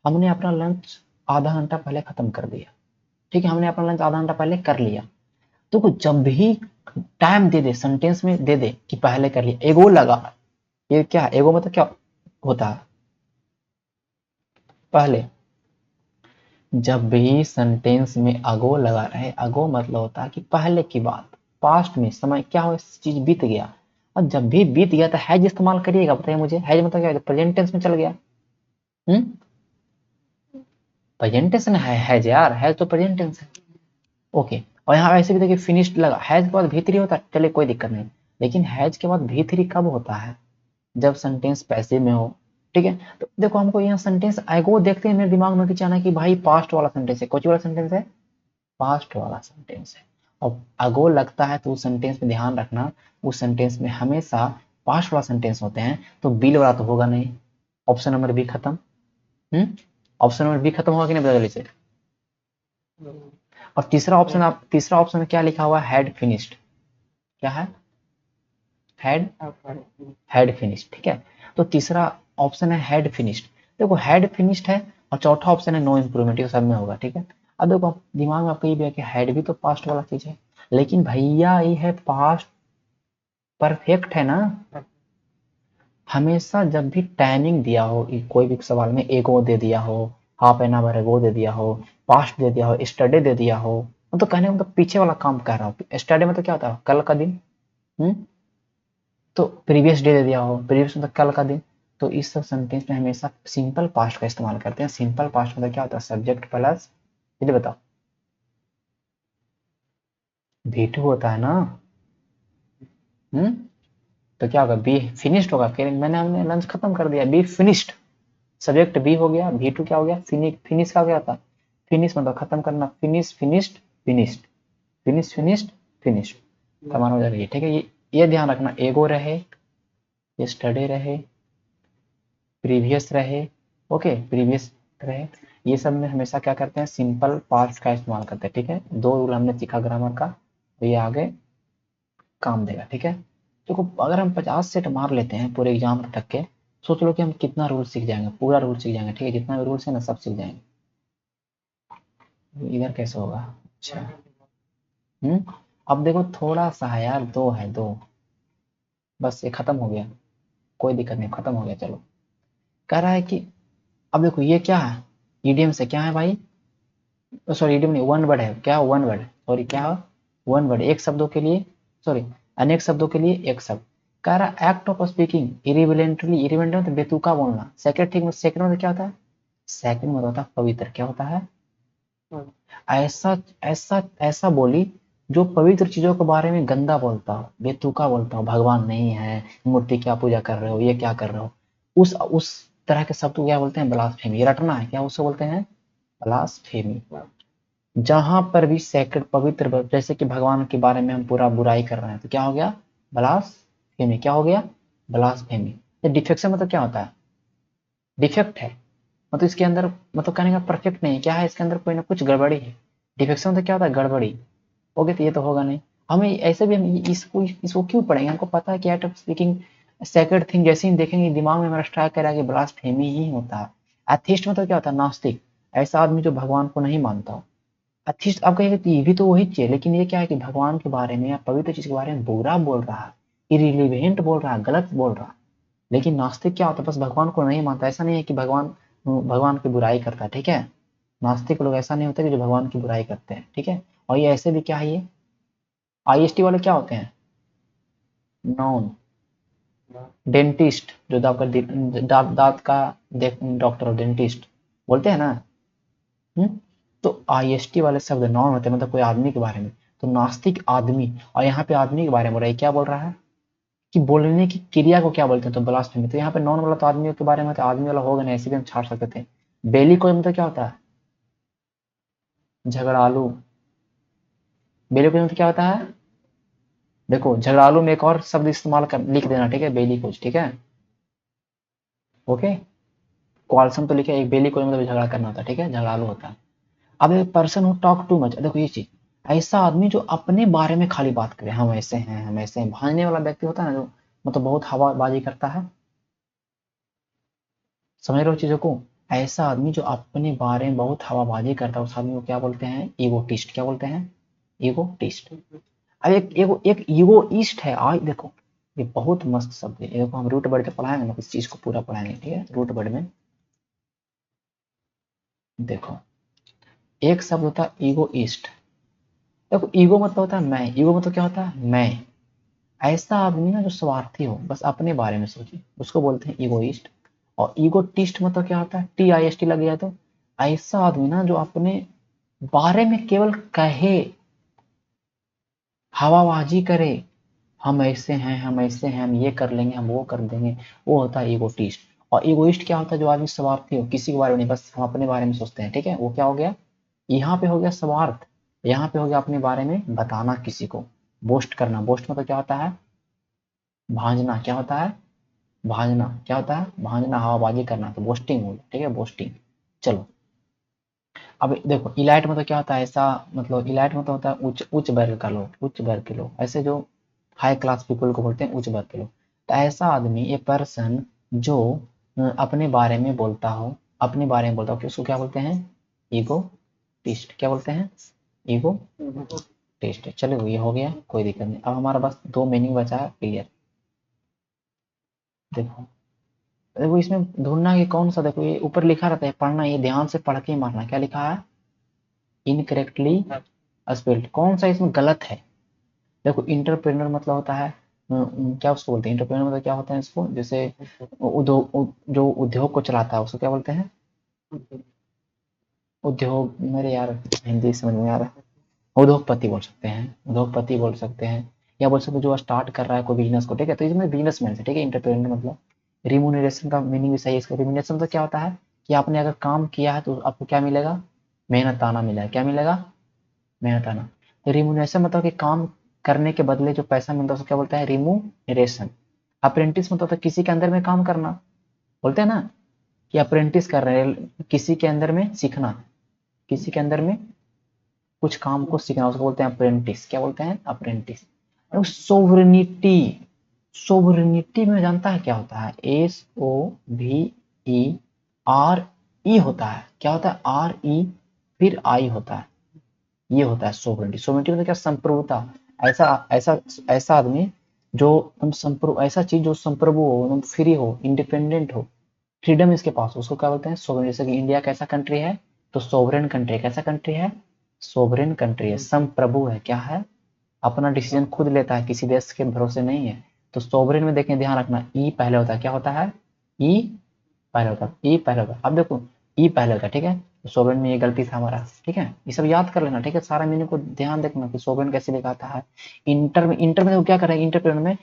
हमने अपना लंच आधा घंटा पहले खत्म कर दिया, ठीक है, हमने अपना लंच आधा घंटा पहले कर लिया। तो जब भी टाइम दे दे सेंटेंस में दे दे कि पहले कर लिया, एगो लगा, ये क्या है, एगो मतलब क्या होता है, पहले, जब भी सेंटेंस में अगो लगा रहे, अगो मतलब होता है कि पहले की बात, पास्ट में समय क्या हो, चीज बीत गया। और जब भी बीत गया तो हैज इस्तेमाल करिएगा, बताइए मुझे, हैज मतलब क्या, प्रेजेंट टेंस में चल गया। प्रेजेंट टेंस है हैज यार, हैज तो प्रेजेंट टेंस है, ओके। और यहाँ ऐसे भी देखिए फिनिश्ड लगा, हैज के बाद भी थ्री होता है, चलिए कोई दिक्कत नहीं, लेकिन हैज के बाद भी थ्री कब होता है, जब सेंटेंस पैसिव में हो, ठीक है। तो देखो हमको यहाँ सेंटेंस एगो देखते हैं, मेरे दिमाग में क्या आना कि भाई पास्ट वाला सेंटेंस है, कौन वाला सेंटेंस है, पास्ट वाला सेंटेंस है। और अगो लगता है तो उस सेंटेंस में ध्यान रखना, उस सेंटेंस में हमेशा पास्ट वाला सेंटेंस होते हैं, तो बिल वाला तो होगा नहीं। ऑप्शन नंबर बी खत्म। ऑप्शन नंबर बी खत्म होगा कि नहीं, बता जल्दी से। और तीसरा ऑप्शन, आप तीसरा ऑप्शन में क्या लिखा हुआ है, हैड फिनिश्ड, क्या है, हैड हैड फिनिश्ड, ठीक है। तो तीसरा ऑप्शन है हैड फिनिश्ड, देखो हैड फिनिश्ड है, और चौथा ऑप्शन है नो इम्प्रूवमेंट, ये सब में होगा, ठीक है। अब देखो दिमाग में आपका ये भी है कि हैड भी तो पास्ट वाला चीज है, लेकिन भैया ये है पास्ट परफेक्ट है ना। हमेशा जब भी टाइमिंग दिया हो, कोई भी सवाल में एगो दे दिया हो, हाफ एन आवर एगो दे दिया हो, पास्ट दे दिया हो, स्टडे दे दिया हो, मतलब कहने मतलब पीछे वाला काम कर रहा हो, स्टडे में तो क्या होता है, कल का दिन, तो प्रीवियस डे दे दिया हो, प्रीवियस मतलब कल का दिन, तो इस सब सेंटेंस में हमेशा सिंपल पास्ट का इस्तेमाल करते हैं। सिंपल पास्ट मतलब क्या होता है, सब्जेक्ट प्लस, ये बताओ, V2 होता है ना। हम्म तो क्या होगा, बी फिनिश्ड होगा, मैंने हमने लंच खत्म कर दिया, बी फिनिश्ड, सब्जेक्ट बी हो गया, V2 क्या हो गया, फिनिश का क्या था, फिनिश मतलब खत्म करना, finish finished finished, finish finished finished, समान हो जाएगा, ठीक है। ये ध्यान रखना, एगो रहे, स्टडे रहे, प्रीवियस रहे, ओके, प्रीवियस रहे, ये सब में हमेशा क्या करते हैं, सिंपल पास्ट का इस्तेमाल करते हैं, ठीक है। दो रूल हमने सीखा ग्रामर का, तो ये आगे काम देगा, ठीक है। देखो अगर हम 50 सेट मार लेते हैं पूरे एग्जाम तक के, सोच लो कि हम कितना रूल सीख जाएंगे, पूरा रूल सीख जाएंगे, ठीक है, जितना भी रूल्स है ना सब सीख जाएंगे। इधर कैसे होगा, अच्छा, अब देखो थोड़ा सा है यार, दो है, दो, बस ये खत्म हो गया, कोई दिक्कत नहीं, खत्म हो गया, चलो। कह रहा है कि अब देखो ये क्या है, ईडीएम से क्या है भाई, सॉरी ईडीएम नहीं, वन वर्ड है, क्या वन वर्ड, सॉरी क्या है, वन वर्ड, एक शब्दों के लिए, सॉरी अनेक शब्दों के लिए एक शब्द। कह रहा एक्ट ऑफ स्पीकिंग इरिविलेंटली, इरिविलेंट मतलब बेतुका बोलना, सेक्रेट, ठीक, सेकंड मतलब क्या होता है, सेकंड मतलब होता है पवित्र, क्या होता है, ऐसा ऐसा ऐसा बोली जो पवित्र चीजों के बारे में गंदा बोलता हो, बेतुका बोलता हो, भगवान नहीं है, मूर्ति क्या पूजा कर रहे हो, ये क्या कर रहे हो, उस तरह के शब्द को क्या बोलते हैं, ब्लास्फेमी, रटना है क्या, उसको बोलते हैं ब्लास्फेमी। जहां पर भी सैक्रेड पवित्र, जैसे कि भगवान के बारे में हम पूरा बुराई कर रहे हैं, तो क्या हो गया, ब्लास्फेमी, क्या हो गया, ब्लास्फेमी। डिफेक्शन मतलब क्या होता है, डिफेक्ट है, मतलब इसके अंदर, मतलब कहने का परफेक्ट नहीं है, क्या है इसके अंदर कोई ना कुछ गड़बड़ी है। डिफेक्शन मतलब क्या होता है, गड़बड़ी, ओके, तो ये तो होगा नहीं। हमें ऐसे भी हम इसको इसको क्यों पढ़ेंगे, हमको पता है कि art of speaking second thing जैसे ही देखेंगे दिमाग में मेरा स्ट्राइक करेगा कि ब्लास्फेमी ही होता है। एथिस्ट मतलब क्या होता है? नास्तिक, ऐसा आदमी जो भगवान को नहीं मानता हो। एथिस्ट आप कहेंगे तो ये भी तो वही चीज है, लेकिन ये क्या है कि भगवान के बारे में या पवित्र चीज के बारे में बुरा बोल रहा है, इरिलीवेंट बोल रहा है, गलत बोल रहा है। लेकिन नास्तिक क्या होता है? बस भगवान को नहीं मानता। ऐसा नहीं है कि भगवान भगवान की बुराई करता है, ठीक है। नास्तिक लोग ऐसा नहीं होता कि जो भगवान की बुराई करते हैं, ठीक है। और ये ऐसे भी क्या है, ये आईएसटी वाले क्या होते हैं? नॉन डेंटिस्ट, जो दांत का डॉक्टर हो, डेंटिस्ट बोलते हैं ना। हम्म? तो आईएसटी वाले शब्द नॉन होते हैं, मतलब कोई आदमी के बारे में। तो नास्तिक आदमी, और यहाँ पे आदमी के बारे में बोल रहा है। क्या बोल रहा है कि बोलने की क्रिया को क्या बोलते हैं? तो ब्लास्फेमी। तो यहाँ पे नॉन वाला तो आदमियों के बारे में, तो आदमी वाला होगा नहीं, ऐसे भी हम छाड़ सकते थे। बेली कोई मतलब क्या होता है? झगड़ालू। बेली कोई मतलब क्या होता है? देखो, झगड़ालू में एक और शब्द इस्तेमाल कर, लिख देना, ठीक है, बेली कोच, ठीक है। ओके, क्वालसम तो लिखे, एक बेली कोच मतलब झगड़ा करना होता है, ठीक है, झगड़ालू होता है। अब एक person who talk too much, देखो ये चीज, ऐसा आदमी जो अपने बारे में खाली बात करे, हम ऐसे हैं, हम ऐसे हैं, भागने वाला व्यक्ति होता है ना, जो मतलब बहुत हवाबाजी करता है। समझ रहे हो चीजों को? ऐसा आदमी जो अपने बारे में बहुत हवाबाजी करता है, उस आदमी को क्या बोलते हैं? ईगोटिस्ट। क्या बोलते हैं? ईगोटिस्ट। अब एक ईगोइस्ट है। आज देखो, ये बहुत मस्त शब्द है। ये देखो, हम रूट वर्ड के पढ़ाएंगे ना, इस चीज को पूरा पढ़ाएंगे, ठीक है, रूट वर्ड में। देखो, एक शब्द होता है ईगोइस्ट। देखो, ईगो मतलब होता है मैं, ईगो मतलब क्या होता है? मैं। ऐसा आदमी ना जो स्वार्थी हो, बस अपने बारे में सोचे, उसको बोलते हैं ईगोइस्ट। और ईगोटिस्ट मतलब क्या होता है? TIST लग गया तो ऐसा आदमी ना जो अपने बारे में केवल कहे, हवाबाजी करे, हम ऐसे हैं, हम ऐसे हैं, हम ये कर लेंगे, हम वो कर देंगे, वो होता है ईगोटिस्ट। और ईगोइस्ट क्या होता है? जो आदमी स्वार्थी हो, किसी के बारे में नहीं, बस हम अपने बारे में सोचते हैं, ठीक है, वो क्या हो गया? यहाँ पे हो गया स्वार्थ, यहाँ पे हो गया अपने बारे में बताना किसी को, बोस्ट करना। बोस्ट मतलब क्या होता है? भांजना। क्या होता है? भांजना। क्या होता है? भांजना, हवाबाजी करना, तो बोस्टिंग हो गया, ठीक है, बोस्टिंग। चलो, अब देखो, इलाइट मतलब क्या होता है? ऐसा, मतलब इलाइट मतलब होता है उच्च उच्च वर्ग का लोग, उच्च वर्ग के लोग, ऐसे जो हाई क्लास पीपल को बोलते हैं उच्च वर्ग के लोग। तो ऐसा आदमी, ए पर्सन जो अपने बारे में बोलता हो, अपने बारे में बोलता हो, उसको क्या बोलते हैं? ईगो टिस्ट। क्या बोलते हैं? ईगो टिस्ट। चलो, ये हो गया, कोई दिक्कत नहीं। अब हमारा बस दो मीनिंग बचा है, क्लियर। देखो, देखो इसमें ढूंढना कि कौन सा, देखो ये ऊपर लिखा रहता है, पढ़ना, ये ध्यान से पढ़ के मारना। क्या लिखा है? Incorrectly spelled. कौन सा इसमें गलत है? देखो, इंटरप्रेन्योर मतलब होता है, क्या उसको बोलते हैं? इंटरप्रेन्योर मतलब क्या होता है इसको? जैसे उद्योग, जो उद्योग को चलाता है, उसको क्या बोलते हैं? उद्योग, मेरे यार हिंदी समझ में आ रहा है। उद्योगपति बोल सकते हैं, उद्योगपति बोल सकते हैं, या बोल सकते हैं जो स्टार्ट कर रहा है कोई बिजनेस को, ठीक है। तो इसमें बिजनेसमैन से, ठीक है, इंटरप्रेन्योर मतलब। रिम्यूनरेशन का मीनिंग भी सही है इसका। रिम्यूनरेशन मतलब क्या होता है? कि आपने अगर काम किया है तो आपको क्या मिलेगा? मेहनताना मिलेगा। क्या मिलेगा? मेहनताना। तो रिम्यूनरेशन मतलब कि काम करने के बदले जो पैसा मिलता है उसको क्या बोलते हैं? रिम्यूनरेशन। अप्रेंटिस मतलब होता है किसी के अंदर में काम करना, बोलते हैं ना कि अप्रेंटिस कर रहे हैं, किसी के अंदर में सीखना, किसी के अंदर में कुछ काम को सीखना, उसको बोलते हैं अप्रेंटिस। क्या बोलते हैं? अप्रेंटिस। सोवरेनिटी, सोवरेनिटी में जानता है क्या होता है? SOVERE होता है। क्या होता है? RE फिर I होता है, ये होता है सोवरेनिटी। सोवरेनिटी मतलब क्या? संप्रभुता। ऐसा ऐसा ऐसा आदमी जो तुम संप्रभु, ऐसा चीज जो संप्रभु हो, तुम फ्री हो, इंडिपेंडेंट हो, फ्रीडम इसके पास हो, उसको क्या बोलते हैं? सोवरेन। जैसे कि इंडिया कैसा कंट्री है? तो सोवरेन कंट्री। कैसा कंट्री है? सोवरेन कंट्री है, संप्रभु है। क्या है? अपना डिसीजन खुद लेता है, किसी देश के भरोसे नहीं है। तो सोवरेन में देखें, ध्यान रखना, ई पहले होता है। क्या होता है? ई पहले होता है, ई पहले होता है। अब देखो, ई पहले होता है, ठीक है। तो सोवरेन में ये गलती था हमारा, ठीक है, ये सब याद कर लेना, ठीक है। सारा मीनिंग को ध्यान देखना कि सोवरेन कैसे लिखाता है। इंटर में तो क्या करेगा? इंटरप्रेन्योर में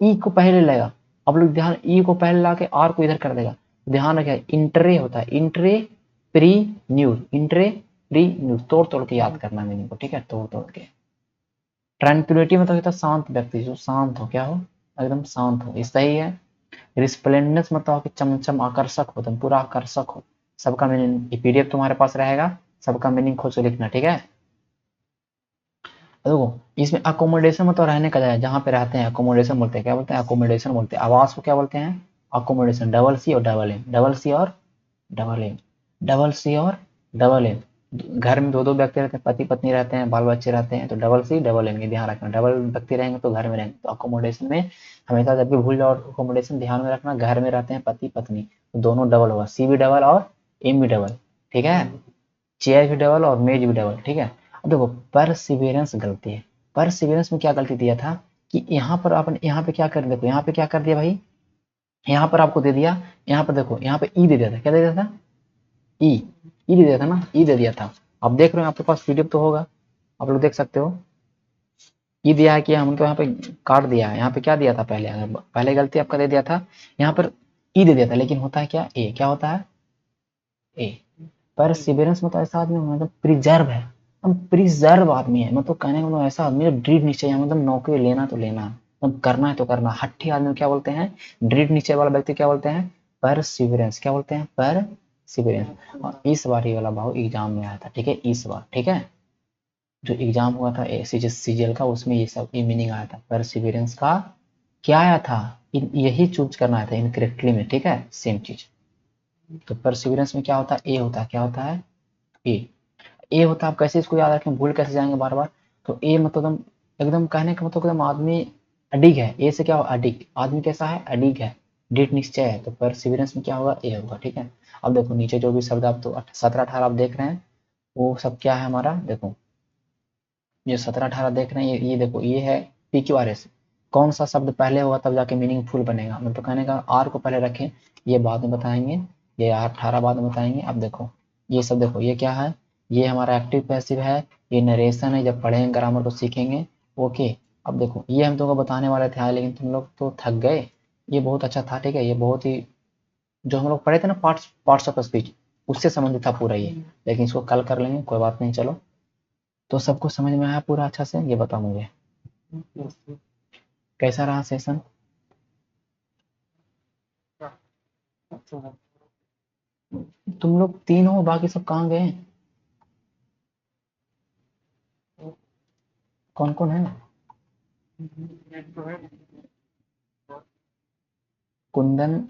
ई को पहले लेगा। अब लोग ध्यान, ई को पहले ला के आर को इधर कर देगा। ध्यान रखें, इंट्रे होता है, इंट्रे प्री न्यूज, इंट्रे प्री न्यूज। तोड़ तोड़ के याद करना मीनिंग को, ठीक है, तोड़ तोड़ के। ट्रैंक्विलिटी मतलब होता है शांत व्यक्ति, जो शांत हो, क्या हो? एकदम शांत हो, ये सही है। रिस्प्लेंडेंस मतलब हो कि चमचम, आकर्षक हो, तुम पूरा आकर्षक हो। सबका मीनिंग, PDF तुम्हारे पास रहेगा, सबका मीनिंग खोज के लिखना, ठीक है। देखो इसमें अकोमोडेशन मतलब रहने का जगह जहाँ पे रहते हैं अकोमोडेशन बोलते हैं, क्या बोलते हैं अकोमोडेशन बोलते हैं, आवास को क्या बोलते हैं अकोमोडेशन, डबल सी और डबल एम, डबल सी और डबल एम, डबल सी और डबल एम। घर में दो दो व्यक्ति रहते हैं, पति पत्नी रहते हैं, बाल बच्चे रहते हैं, तो डबल सी डबल एम, ये ध्यान रखना, डबल व्यक्ति रहेंगे तो घर में रहेंगे, तो अकोमोडेशन में हमेशा जब भी भूल जाओ अकोमोडेशन ध्यान में रखना, घर में रहते हैं पति पत्नी तो दोनों डबल होगा, सी भी डबल और एम भी डबल, ठीक है, चेयर भी डबल और मेज भी डबल, ठीक है। अब देखो परसिवियरेंस गलती है, परसिवियरेंस में क्या गलती दिया था कि यहाँ पर आपने यहाँ पे क्या कर, देखो यहाँ पे क्या कर दिया भाई, यहाँ पर आपको दे दिया, यहाँ पर देखो यहाँ पे ई दे दिया था, क्या दे दिया था ई, ई दे दिया था ना, ई दे दिया था। अब देख रहे हो आपके पास पीडीएफ तो होगा, आप लोग देख सकते हो, ई दिया है कि हमको यहाँ पे काट दिया है, यहाँ पे क्या दिया था पहले, अगर पहले गलती आपका दे दिया था, यहाँ पर ई दे दिया था, लेकिन होता है क्या ए, क्या होता है ए, परसिवियरेंस मतलब ऐसा आदमी मतलब प्रिजर्व है, हम प्रिजर्व आदमी है, मतलब कहने का मतलब ऐसा आदमी जो दृढ़ निश्चय है, मतलब नौकरी लेना तो लेना, मतलब करना है तो करना, हट्ठी आदमी को क्या बोलते हैं, दृढ़ निश्चय वाला व्यक्ति क्या बोलते हैं परसिवियरेंस, क्या बोलते हैं परसिवियरेंस। और इस बार ये वाला भाव एग्जाम में आया था, ठीक है, इस बार, ठीक है, जो एग्जाम हुआ था सीजीएल का उसमें ये सब ये मीनिंग आया था, परसिवियरेंस का क्या आया था, यही चूज करना आया था इनकरेक्टली में, ठीक है, सेम चीज। तो परसिवियरेंस में क्या होता है ए होता है, क्या होता है ए, ए होता है, आप कैसे इसको याद रखें, भूल कैसे जाएंगे बार बार, तो ए मतलब एकदम एकदम कहने का मतलब एकदम आदमी अडिग है, ए से क्या हो अडिग, आदमी कैसा है अडिग है, दृढ़ निश्चय है, तो परसिवियरेंस में क्या होगा ए होगा, ठीक है। अब देखो नीचे जो भी शब्द आप तो 17-18 आप देख रहे हैं वो सब क्या है हमारा, देखो ये 17-18 देख रहे हैं, ये देखो ये है पी क्यू आर एस, कौन सा शब्द पहले होगा तब जाके मीनिंगफुल बनेगा, मतलब कहने का आर को पहले रखें, ये बाद में बताएंगे, ये आर 18 बाद में बताएंगे। अब देखो ये सब देखो ये क्या है, ये हमारा एक्टिव पैसिव है, ये नरेशन है, जब पढ़ेंगे ग्रामर तो सीखेंगे, ओके। अब देखो ये हम तुमको बताने वाले थे आज, लेकिन तुम लोग तो थक गए, ये बहुत अच्छा था, ठीक है, ये बहुत ही जो हम लोग पढ़े थे ना पार्ट्स पार्ट्स ऑफ स्पीच उससे संबंधित था पूरा ये, लेकिन इसको कल कर लेंगे, कोई बात नहीं, चलो। तो सबको समझ में आया पूरा अच्छा से, ये बताओ मुझे कैसा रहा सेशन। तुम लोग तीन हो, बाकी सब कहाँ गए, कौन कौन है, कुंदन,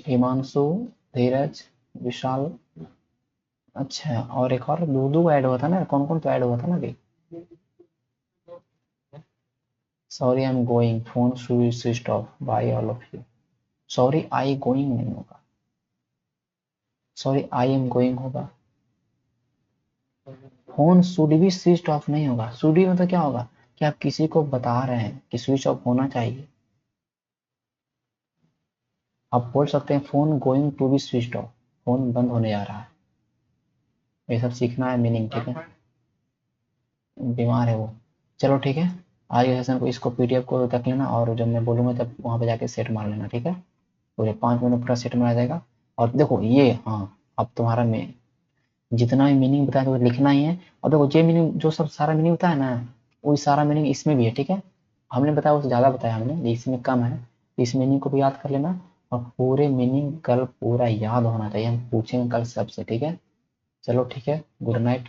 हिमांशु, धीरज, विशाल, अच्छा और एक और दो दो ऐड हुआ था ना, कौन कौन तो ऐड हुआ था ना अभी, sorry I am going, phone switch off bye all of you, sorry I going नहीं होगा, सॉरी आई एम गोइंग होगा, फोन शुड भी स्विच ऑफ नहीं होगा, शुड भी मतलब क्या होगा कि आप किसी को बता रहे हैं कि स्विच ऑफ होना चाहिए, आप बोल सकते हैं phone going to be switch off, phone बंद होने जा रहा है, ये सब सीखना है मीनिंग, ठीक है, बीमार है वो, चलो ठीक है, आज के सेशन को इसको पीडीएफ को तक लेना, और जब मैं बोलूँगा तब वहाँ पे जाके सेट मार लेना, ठीक है, पूरे 5 मिनट पूरा सेट में आ जाएगा। और देखो ये हाँ, अब तुम्हारा में जितना भी मीनिंग बताया तो लिखना ही है, और देखो ये मीनिंग जो सब सारा मीनिंग बताया ना वही सारा मीनिंग इसमें भी है, ठीक है, हमने बताया उससे ज़्यादा बताया हमने, इसमें कम है, इस मीनिंग को भी याद कर लेना, और पूरे मीनिंग कल पूरा याद होना चाहिए, हम पूछेंगे कल सबसे, ठीक है, चलो ठीक है, गुड नाइट।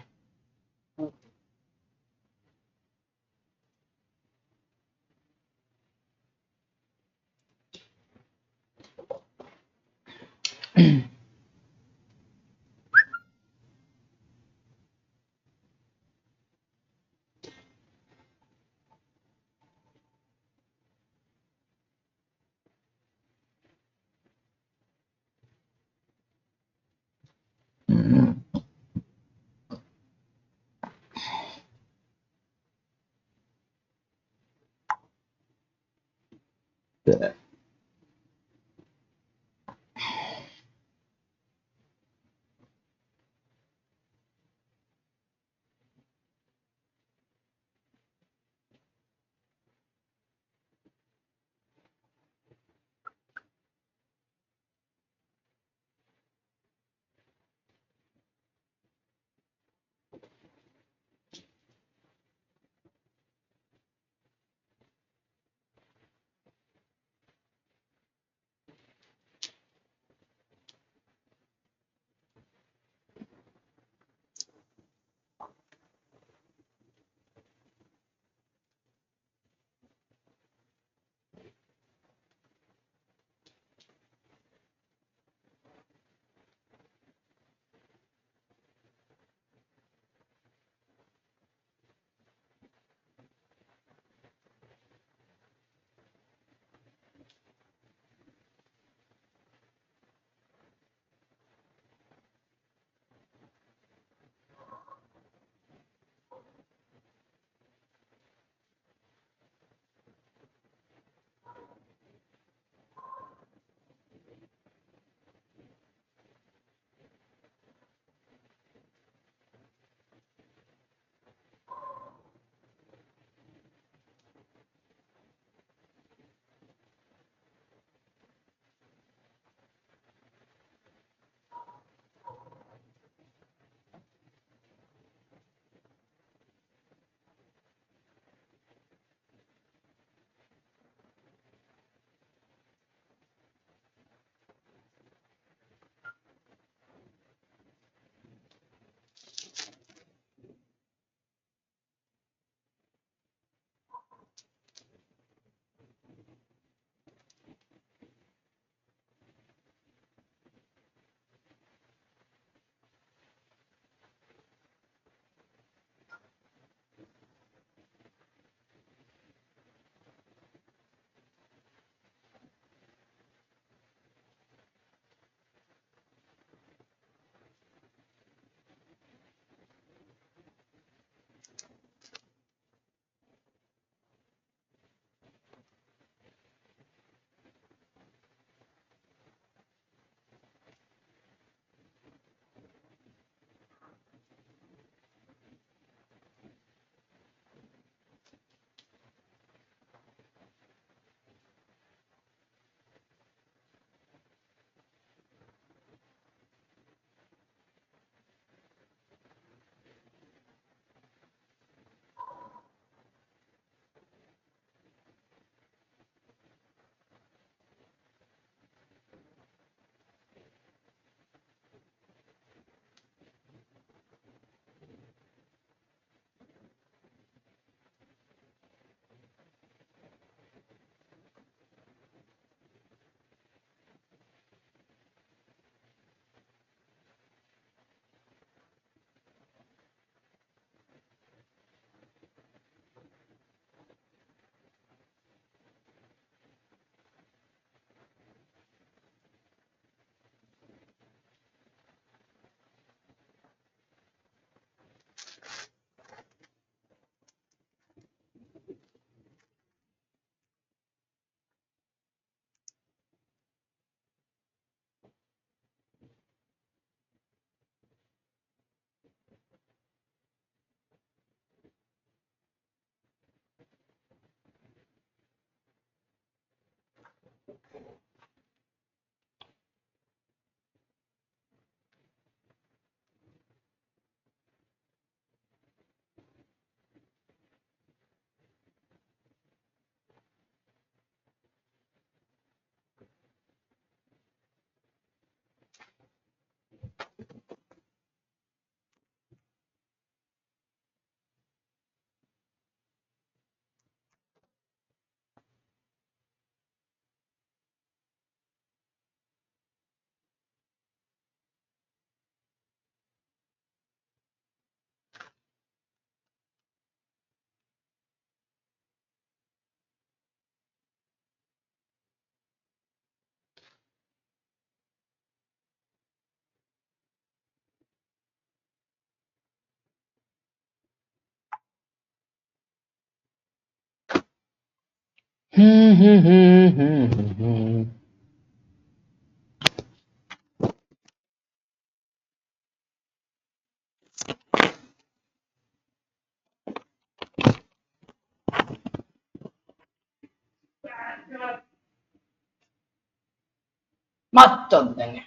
मत चल देंगे।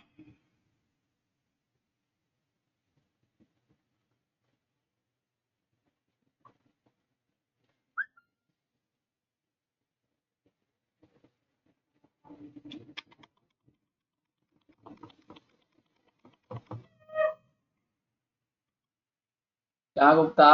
क्या गुप्ता?